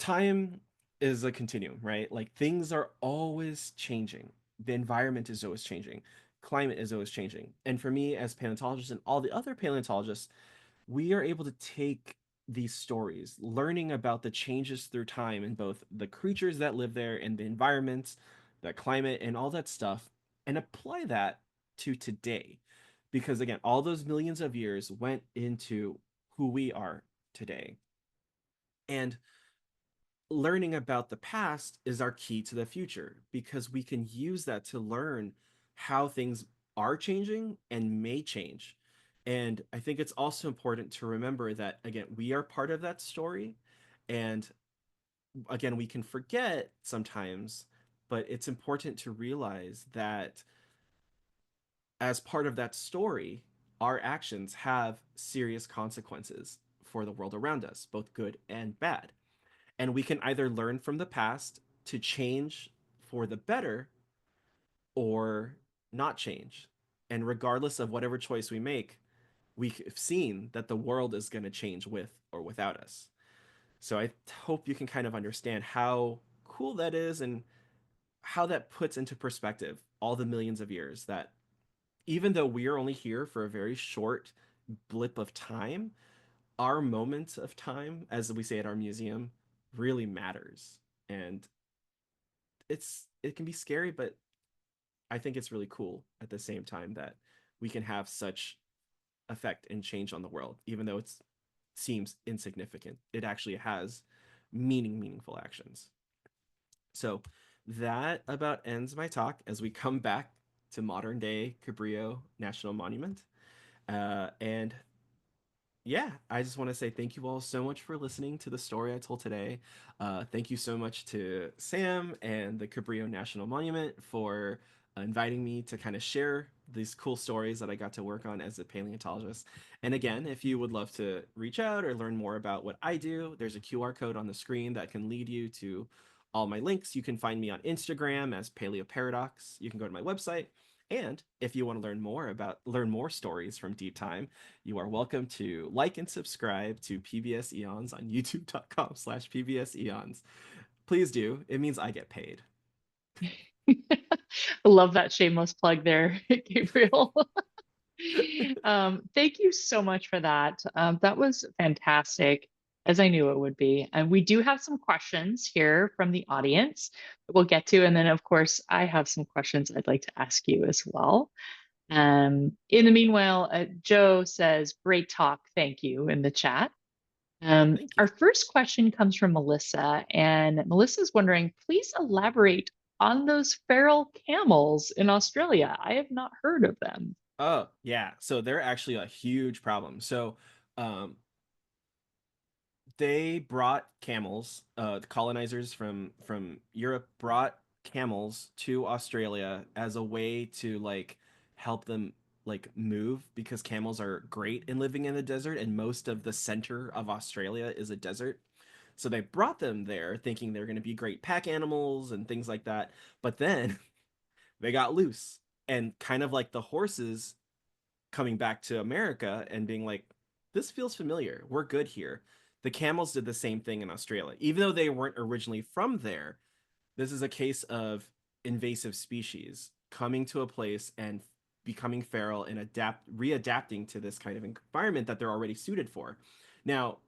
time is a continuum, right? Like things are always changing. The environment is always changing. Climate is always changing. And for me as paleontologists and all the other paleontologists, we are able to take these stories, learning about the changes through time in both the creatures that live there and the environments, the climate, and all that stuff, and apply that to today. Because again, all those millions of years went into who we are today. And learning about the past is our key to the future because we can use that to learn how things are changing and may change. And I think it's also important to remember that, again, we are part of that story. And again, we can forget sometimes, but it's important to realize that as part of that story, our actions have serious consequences for the world around us, both good and bad. And we can either learn from the past to change for the better or not change. And regardless of whatever choice we make, we've seen that the world is going to change with or without us. So I hope you can kind of understand how cool that is and how that puts into perspective all the millions of years that even though we are only here for a very short blip of time, our moment of time, as we say at our museum, really matters. And it can be scary, but I think it's really cool at the same time that we can have such effect and change on the world, even though it seems insignificant. It actually has meaningful actions. So that about ends my talk as we come back to modern day Cabrillo National Monument. And yeah, I just want to say thank you all so much for listening to the story I told today. Thank you so much to Sam and the Cabrillo National Monument for inviting me to kind of share these cool stories that I got to work on as a paleontologist. And again, if you would love to reach out or learn more about what I do, there's a QR code on the screen that can lead you to all my links. You can find me on Instagram as Paleo Paradox. You can go to my website. And if you want to learn more stories from Deep Time, you are welcome to like and subscribe to PBS Eons on youtube.com/PBS Eons. Please do. It means I get paid. I love that shameless plug there, Gabriel. Thank you so much for that. That was fantastic, as I knew it would be. And we do have some questions here from the audience that we'll get to. And then, of course, I have some questions I'd like to ask you as well. In the meanwhile, Joe says, great talk. Thank you in the chat. Thank you. Our first question comes from Melissa, and Melissa's wondering, please elaborate on those feral camels in Australia. I have not heard of them. Oh, yeah. So they're actually a huge problem. So um, they brought camels, the colonizers from Europe brought camels to Australia as a way to like help them like move because camels are great in living in the desert and most of the center of Australia is a desert. So they brought them there thinking they're going to be great pack animals and things like that. But then they got loose and kind of like the horses coming back to America and being like, this feels familiar. We're good here. The camels did the same thing in Australia. Even though they weren't originally from there, this is a case of invasive species coming to a place and becoming feral and readapting to this kind of environment that they're already suited for. Now,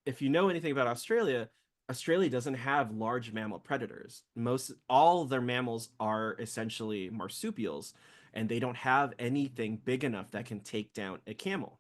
if you know anything about Australia, Australia doesn't have large mammal predators. Most all their mammals are essentially marsupials, and they don't have anything big enough that can take down a camel.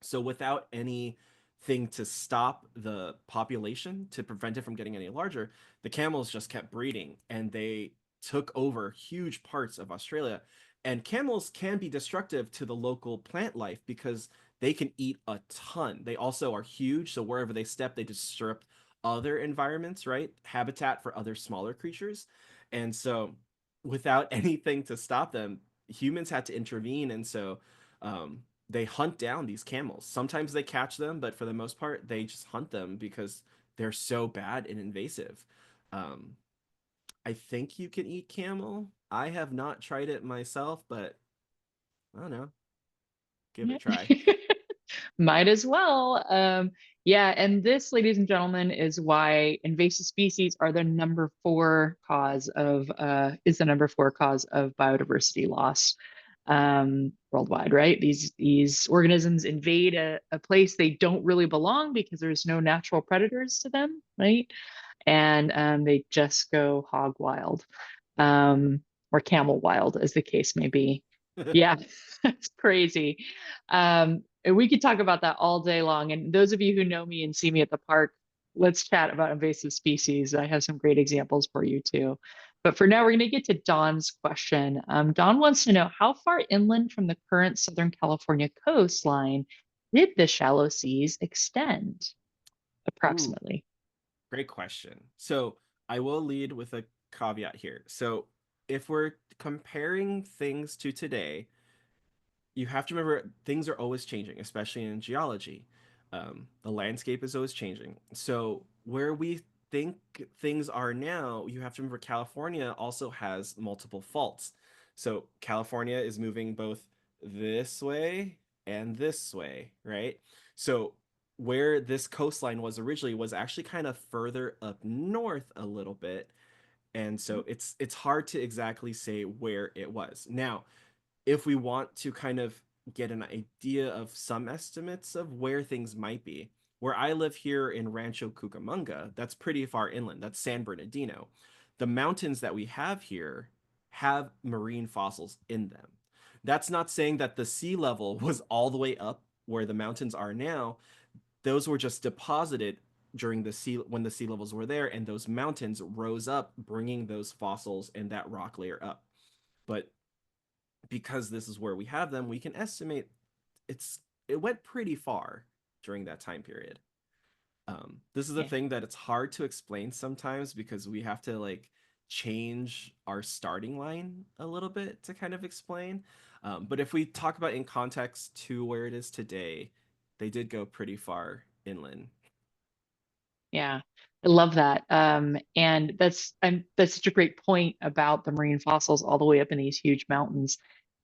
So without anything to stop the population to prevent it from getting any larger, the camels just kept breeding and they took over huge parts of Australia. And camels can be destructive to the local plant life because they can eat a ton. They also are huge, so wherever they step, they disrupt other environments, right? Habitat for other smaller creatures. And so without anything to stop them, humans had to intervene. And so they hunt down these camels. Sometimes they catch them, but for the most part, they just hunt them because they're so bad and invasive. Um, I think you can eat camel. I have not tried it myself, but I don't know. Give it a Yeah. try. Might as well. Yeah, and this, ladies and gentlemen, is why invasive species are the number 4 cause of is the number 4 cause of biodiversity loss. worldwide, right? These organisms invade a place they don't really belong because there's no natural predators to them, right? And they just go hog wild, or camel wild, as the case may be. Yeah, it's crazy. And we could talk about that all day long. And those of you who know me and see me at the park, let's chat about invasive species. I have some great examples for you too. But for now, we're going to get to Dawn's question. Dawn wants to know how far inland from the current Southern California coastline did the shallow seas extend, Ooh, approximately? great question. So I will lead with a caveat here. So if we're comparing things to today, you have to remember things are always changing, especially in geology. The landscape is always changing. So where we think things are now, you have to remember California also has multiple faults. So California is moving both this way and this way, right? So where this coastline was originally was actually kind of further up north a little bit. And so it's hard to exactly say where it was. Now, if we want to kind of get an idea of some estimates of where things might be, where I live here in Rancho Cucamonga, that's pretty far inland. That's San Bernardino. The mountains that we have here have marine fossils in them. That's not saying that the sea level was all the way up where the mountains are now. Those were just deposited during the sea when the sea levels were there, and those mountains rose up, bringing those fossils and that rock layer up. But because this is where we have them, we can estimate it went pretty far during that time period. This is the Yeah. thing that it's hard to explain sometimes because we have to like change our starting line a little bit to kind of explain. But if we talk about in context to where it is today, they did go pretty far inland. Yeah, I love that. And that's such a great point about the marine fossils all the way up in these huge mountains.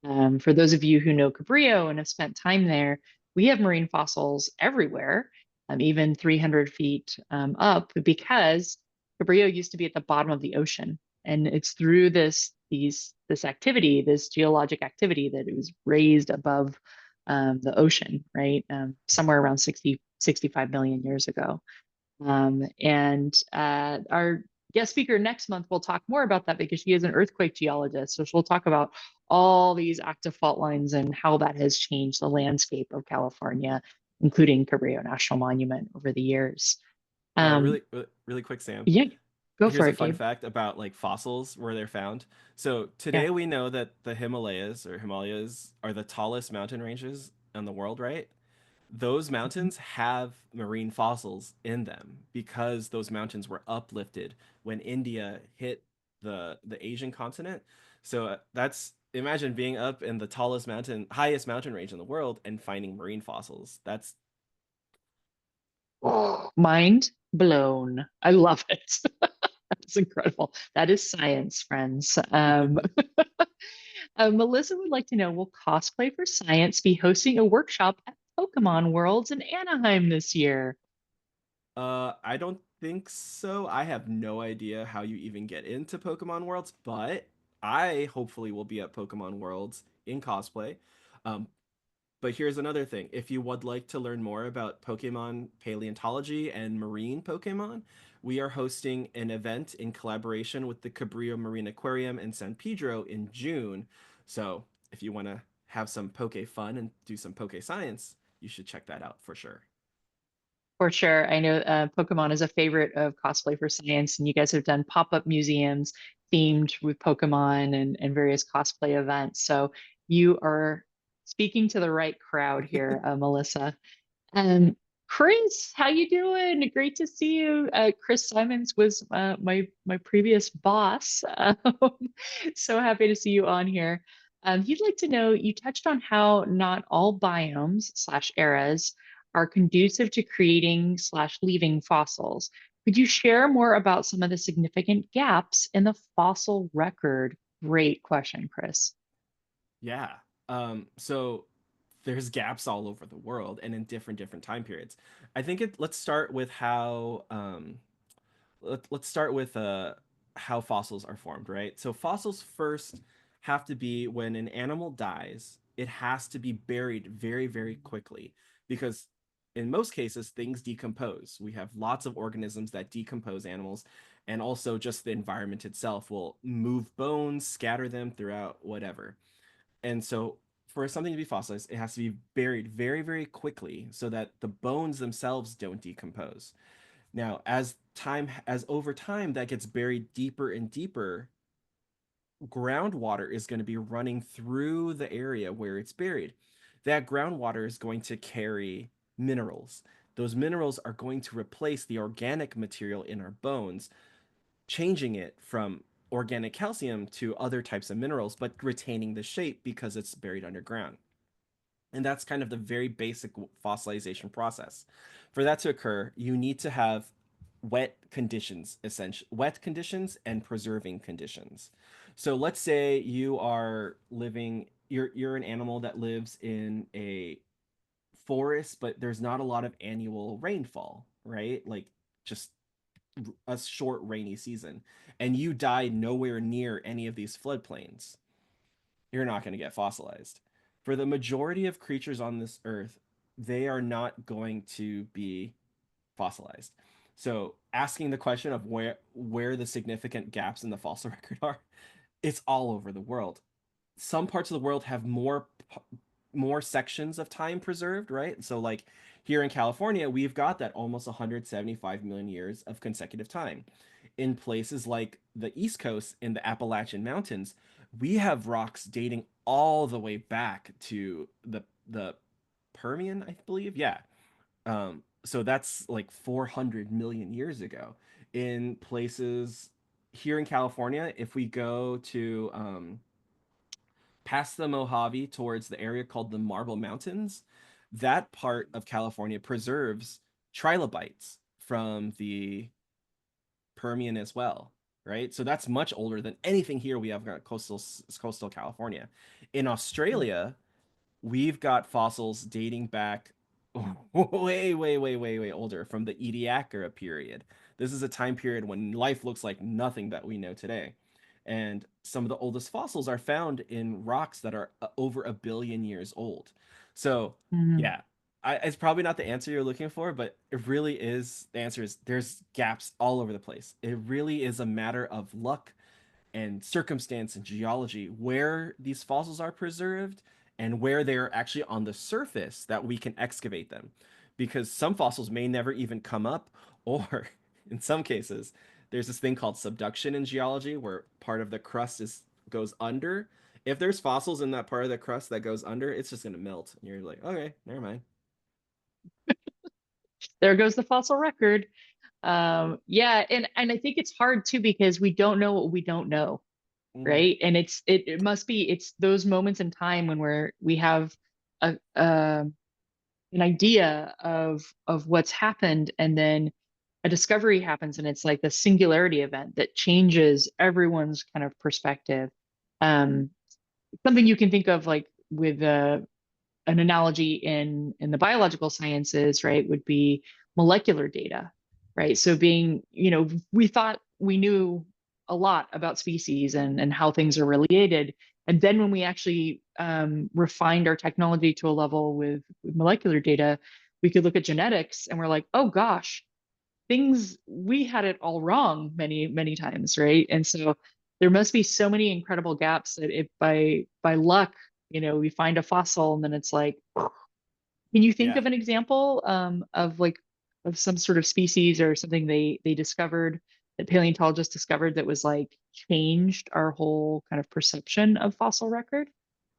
For those of you who know Cabrillo and have spent time there, we have marine fossils everywhere, even 300 feet up, because Cabrillo used to be at the bottom of the ocean. And it's through this activity, this geologic activity, that it was raised above the ocean, right? Somewhere around 65 million years ago. And our guest speaker next month will talk more about that because she is an earthquake geologist. So she'll talk about all these active fault lines and how that has changed the landscape of California, including Cabrillo National Monument over the years. Um, Really quick, Sam. yeah, go Here's for a it, fun Gabe. fact about like fossils where they're found. So Yeah. today we know that the Himalayas are the tallest mountain ranges in the world, right? Those Mhm. mountains have marine fossils in them because those mountains were uplifted when India hit the Asian continent. So that's imagine being up in the highest mountain range in the world and finding marine fossils. That's Mind blown. I love it. That's incredible. That is science, friends. Melissa would like to know, will Cosplay for Science be hosting a workshop at Pokemon Worlds in Anaheim this year? I don't think so. I have no idea how you even get into Pokemon Worlds, but I hopefully will be at Pokemon Worlds in cosplay. Um, but here's another thing. If you would like to learn more about Pokemon paleontology and marine Pokemon, we are hosting an event in collaboration with the Cabrillo Marine Aquarium in San Pedro in June. So if you want to have some Poke fun and do some Poke science, you should check that out for sure. For sure. I know Pokemon is a favorite of Cosplay for Science, and you guys have done pop-up museums themed with Pokemon and various cosplay events. So you are speaking to the right crowd here, Melissa. Um, Chris, how you doing? Great to see you. Chris Simons was my previous boss. So happy to see you on here. He'd like to know, you touched on how not all biomes slash eras are conducive to creating slash leaving fossils. Could you share more about some of the significant gaps in the fossil record? Great question, Chris. Yeah. So there's gaps all over the world and in different time periods. I think let's start with let's start with how fossils are formed, right? So fossils first have to be when an animal dies, it has to be buried very, very quickly because in most cases things decompose. We have lots of organisms that decompose animals, and also just the environment itself will move bones, scatter them throughout whatever. And so for something to be fossilized, it has to be buried very, very quickly so that the bones themselves don't decompose. Now, as over time that gets buried deeper and deeper, groundwater is going to be running through the area where it's buried. That groundwater is going to carry minerals. Those minerals are going to replace the organic material in our bones, changing it from organic calcium to other types of minerals, but retaining the shape because it's buried underground. And that's kind of the very basic fossilization process. For that to occur, you need to have wet conditions, essentially wet conditions and preserving conditions. So let's say you're an animal that lives in a forest, but there's not a lot of annual rainfall, right? Like just a short rainy season, and you die nowhere near any of these floodplains, you're not going to get fossilized. For the majority of creatures on this earth, they are not going to be fossilized. So asking the question of where the significant gaps in the fossil record are, it's all over the world. Some parts of the world have more sections of time preserved, right? So like here in California, we've got that almost 175 million years of consecutive time. In places like the East Coast in the Appalachian Mountains, we have rocks dating all the way back to the Permian, I believe. Yeah. So that's like 400 million years ago. In places here in California, if we go to past the Mojave towards the area called the Marble Mountains, that part of California preserves trilobites from the Permian as well, right? So that's much older than anything here we have got coastal California. In Australia, we've got fossils dating back way, way, way, way, way older from the Ediacara period. This is a time period when life looks like nothing that we know today. And some of the oldest fossils are found in rocks that are over 1 billion years old. So, Mm. yeah, it's probably not the answer you're looking for, but it really is. The answer is there's gaps all over the place. It really is a matter of luck and circumstance and geology where these fossils are preserved and where they're actually on the surface that we can excavate them. Because some fossils may never even come up, or in some cases, there's this thing called subduction in geology where part of the crust is goes under. If there's fossils in that part of the crust that goes under, it's just gonna melt. And you're like, okay, never mind. There goes the fossil record. Yeah, and I think it's hard too because we don't know what we don't know, Hmm. right? And it must be it's those moments in time when we have a an idea of what's happened, and then a discovery happens, and it's like the singularity event that changes everyone's kind of perspective. Um, Something you can think of like with an analogy in the biological sciences, right, would be molecular data, right? So being, we thought we knew a lot about species and how things are related. And then when we actually refined our technology to a level with molecular data, we could look at genetics and we're like, oh gosh, things we had it all wrong many many times, right? And so there must be so many incredible gaps that if by luck, we find a fossil and then it's like, can you think Yeah. of an example of like of some sort of species or something they discovered, that paleontologists discovered, that was like changed our whole kind of perception of fossil record?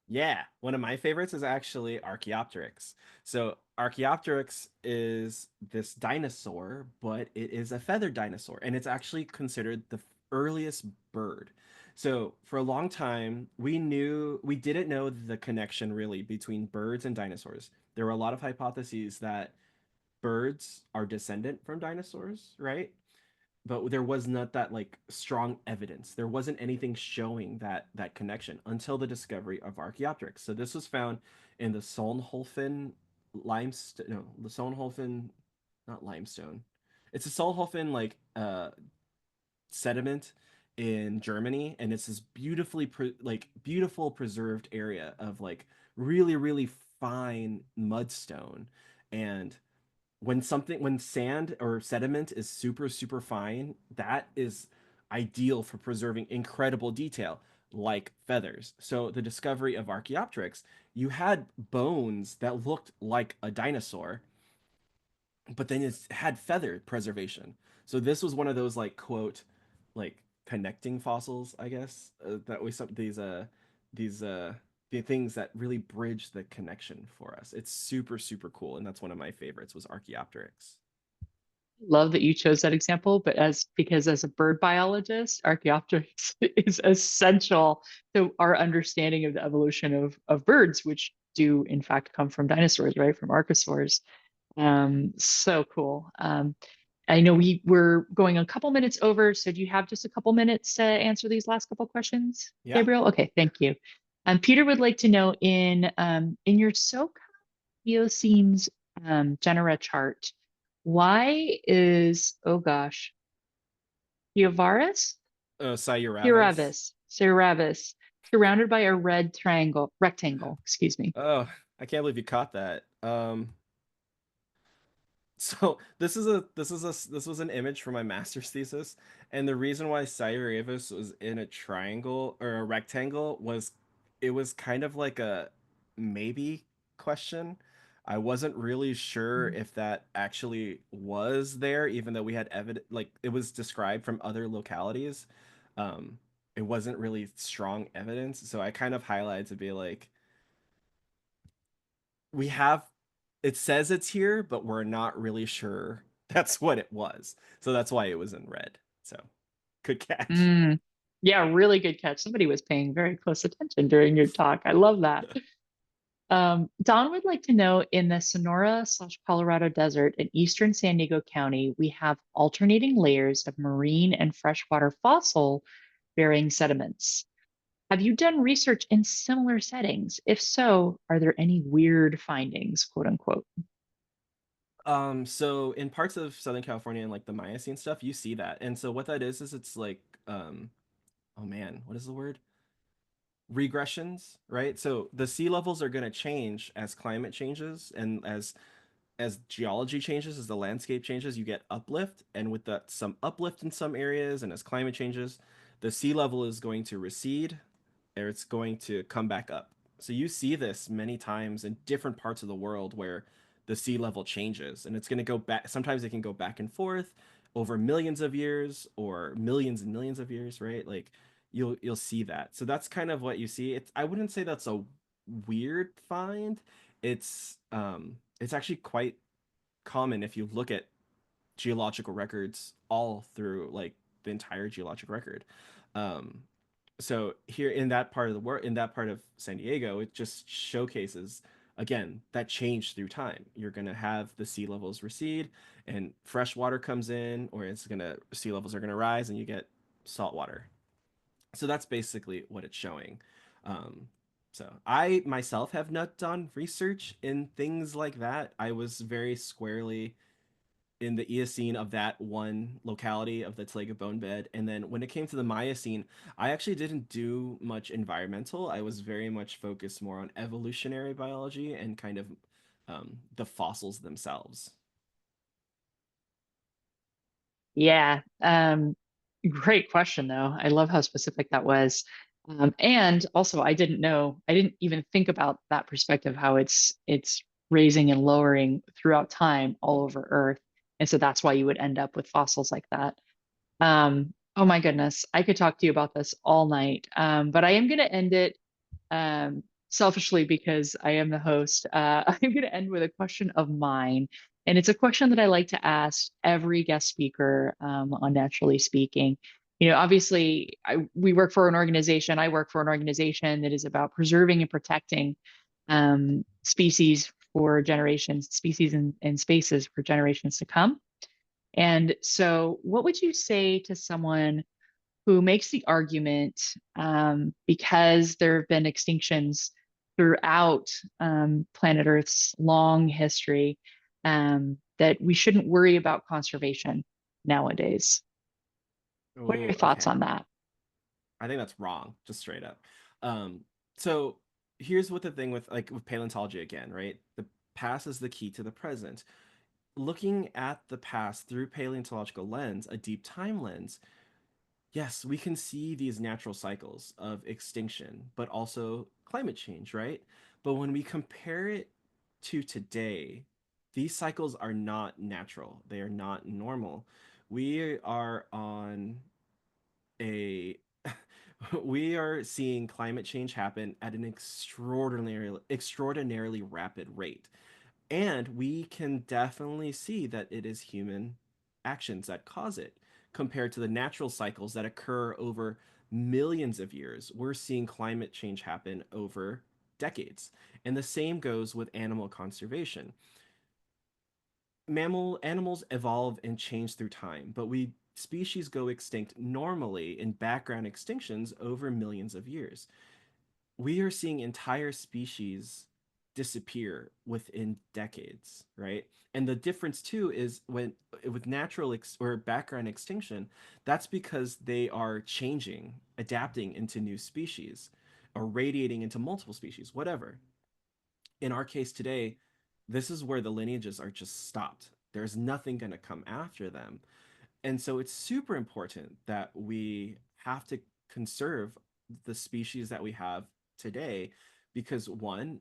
Yeah, one of my favorites is actually Archaeopteryx. So Archaeopteryx is this dinosaur, but it is a feathered dinosaur, and it's actually considered the earliest bird. So for a long time, we didn't know the connection really between birds and dinosaurs. There were a lot of hypotheses that birds are descendant from dinosaurs, right? But there was not that like strong evidence. There wasn't anything showing that connection until the discovery of Archaeopteryx. So this was found in the Solnhofen limestone, no, the Solnhofen, not limestone. It's a Solnhofen like sediment in Germany, and it's this beautiful preserved area of like really really fine mudstone. And when sand or sediment is super super fine, that is ideal for preserving incredible detail like feathers. So the discovery of Archaeopteryx, you had bones that looked like a dinosaur, but then it had feather preservation. So this was one of those like quote like connecting fossils, I guess, that we some these the things that really bridge the connection for us. It's super super cool, and that's one of my favorites was Archaeopteryx. Love that you chose that example, but because as a bird biologist, Archaeopteryx is essential to our understanding of the evolution of birds, which do in fact come from dinosaurs, right? From archosaurs. So cool. I know we were going a couple minutes over, so do you have just a couple minutes to answer these last couple questions, Yeah. Gabriel? Okay, thank you. Peter would like to know in your SoCal Eocene's genera chart, why is, oh gosh, Piovarus? Sayuravis. Pioravis surrounded by a red rectangle, excuse me. Oh, I can't believe you caught that. So this was an image for my master's thesis, and the reason why Sayuravis was in a triangle or a rectangle was it was kind of like a maybe question. I wasn't really sure if that actually was there, even though we had evidence, like it was described from other localities. Um, it wasn't really strong evidence, so I kind of highlighted to be like, we have it says it's here, but we're not really sure that's what it was. So that's why it was in red. So good catch. Mm, yeah, really good catch. Somebody was paying very close attention during your talk. I love that. Don would like to know in the Sonora/Colorado Desert in eastern San Diego County, we have alternating layers of marine and freshwater fossil bearing sediments. Have you done research in similar settings? If so, are there any weird findings, quote unquote? So in parts of Southern California and like the Miocene stuff, you see that. And so what that is it's like oh man, what is the word? Regressions, right? So the sea levels are going to change as climate changes and as geology changes, as the landscape changes, you get uplift, and with that some uplift in some areas, and as climate changes, the sea level is going to recede, or it's going to come back up. So you see this many times in different parts of the world where the sea level changes, and it's going to go back. Sometimes it can go back and forth over millions of years or millions and millions of years, right? Like you'll see that. So that's kind of what you see. It's I wouldn't say that's a weird find. It's actually quite common if you look at geological records all through like the entire geologic record. Um, so here in that part of the world, in that part of San Diego, it just showcases again that change through time. You're gonna have the sea levels recede, and fresh water comes in, or it's gonna sea levels are gonna rise, and you get salt water. So that's basically what it's showing. Um, so I myself have not done research in things like that. I was very squarely in the Eocene of that one locality of the Tlaga bone bed. And then when it came to the Miocene, I actually didn't do much environmental. I was very much focused more on evolutionary biology and kind of the fossils themselves. Yeah. Great question, though. I love how specific that was. And also, I didn't even think about that perspective, how it's raising and lowering throughout time all over Earth. And so that's why you would end up with fossils like that. Oh my goodness, I could talk to you about this all night. But I am going to end it selfishly because I am the host. I'm going to end with a question of mine. And it's a question that I like to ask every guest speaker on Naturally Speaking. You know, obviously, we work for an organization. I work for an organization that is about preserving and protecting species for generations, species and spaces for generations to come. And so, what would you say to someone who makes the argument because there have been extinctions throughout planet Earth's long history that we shouldn't worry about conservation nowadays? What are your Oh, thoughts okay. on that? I think that's wrong, just straight up. So here's what the thing with like with paleontology again, right? The past is the key to the present. Looking at the past through paleontological lens, a deep time lens, yes, we can see these natural cycles of extinction, but also climate change, right? But when we compare it to today, these cycles are not natural. They are not normal. We are on a we are seeing climate change happen at an extraordinarily rapid rate. And we can definitely see that it is human actions that cause it compared to the natural cycles that occur over millions of years. We're seeing climate change happen over decades. And the same goes with animal conservation. Animals evolve and change through time, but we species go extinct normally in background extinctions over millions of years. We are seeing entire species disappear within decades, right? And the difference too is when with or background extinction, that's because they are changing, adapting into new species, or radiating into multiple species, whatever. In our case today, this is where the lineages are just stopped. There's nothing going to come after them. And so it's super important that we have to conserve the species that we have today because one,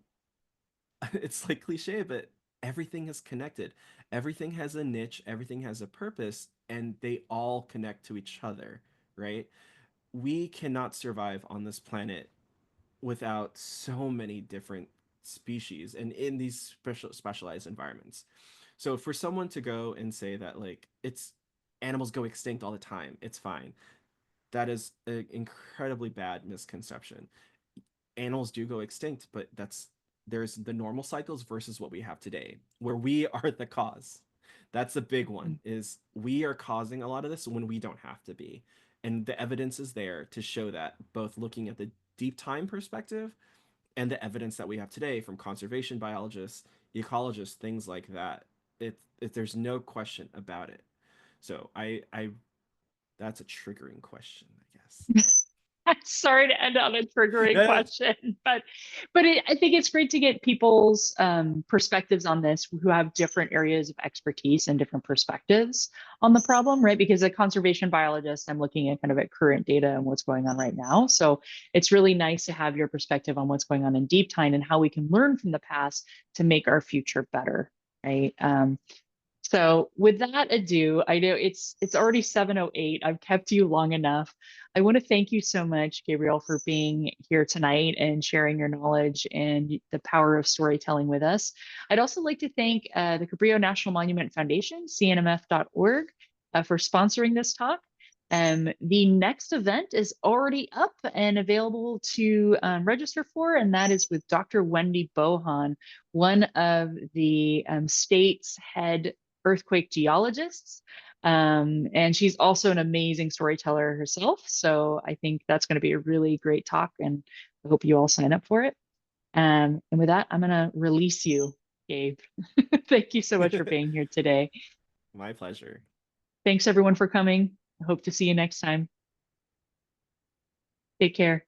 it's like cliche, but everything is connected. Everything has a niche, everything has a purpose, and they all connect to each other, right? We cannot survive on this planet without so many different species and in these specialized environments. So for someone to go and say that like it's animals go extinct all the time, it's fine. That is an incredibly bad misconception. Animals do go extinct, but there's the normal cycles versus what we have today, where we are the cause. That's the big one, is we are causing a lot of this when we don't have to be. And the evidence is there to show that, both looking at the deep time perspective and the evidence that we have today from conservation biologists, ecologists, things like that. There's no question about it. So I that's a triggering question, I guess. Sorry to end on a triggering Yeah, question, but I think it's great to get people's perspectives on this who have different areas of expertise and different perspectives on the problem, right? Because as a conservation biologist, I'm looking at kind of at current data and what's going on right now. So it's really nice to have your perspective on what's going on in deep time and how we can learn from the past to make our future better, right? So with that ado, I know it's already 7:08. I've kept you long enough. I want to thank you so much, Gabriel, for being here tonight and sharing your knowledge and the power of storytelling with us. I'd also like to thank the Cabrillo National Monument Foundation, cnmf.org, for sponsoring this talk. The next event is already up and available to register for, and that is with Dr. Wendy Bohan, one of the state's head earthquake geologists. And she's also an amazing storyteller herself. So I think that's going to be a really great talk, and I hope you all sign up for it. And with that, I'm going to release you, Gabe. Thank you so much for being here today. my pleasure. Thanks everyone for coming. I hope to see you next time. Take care.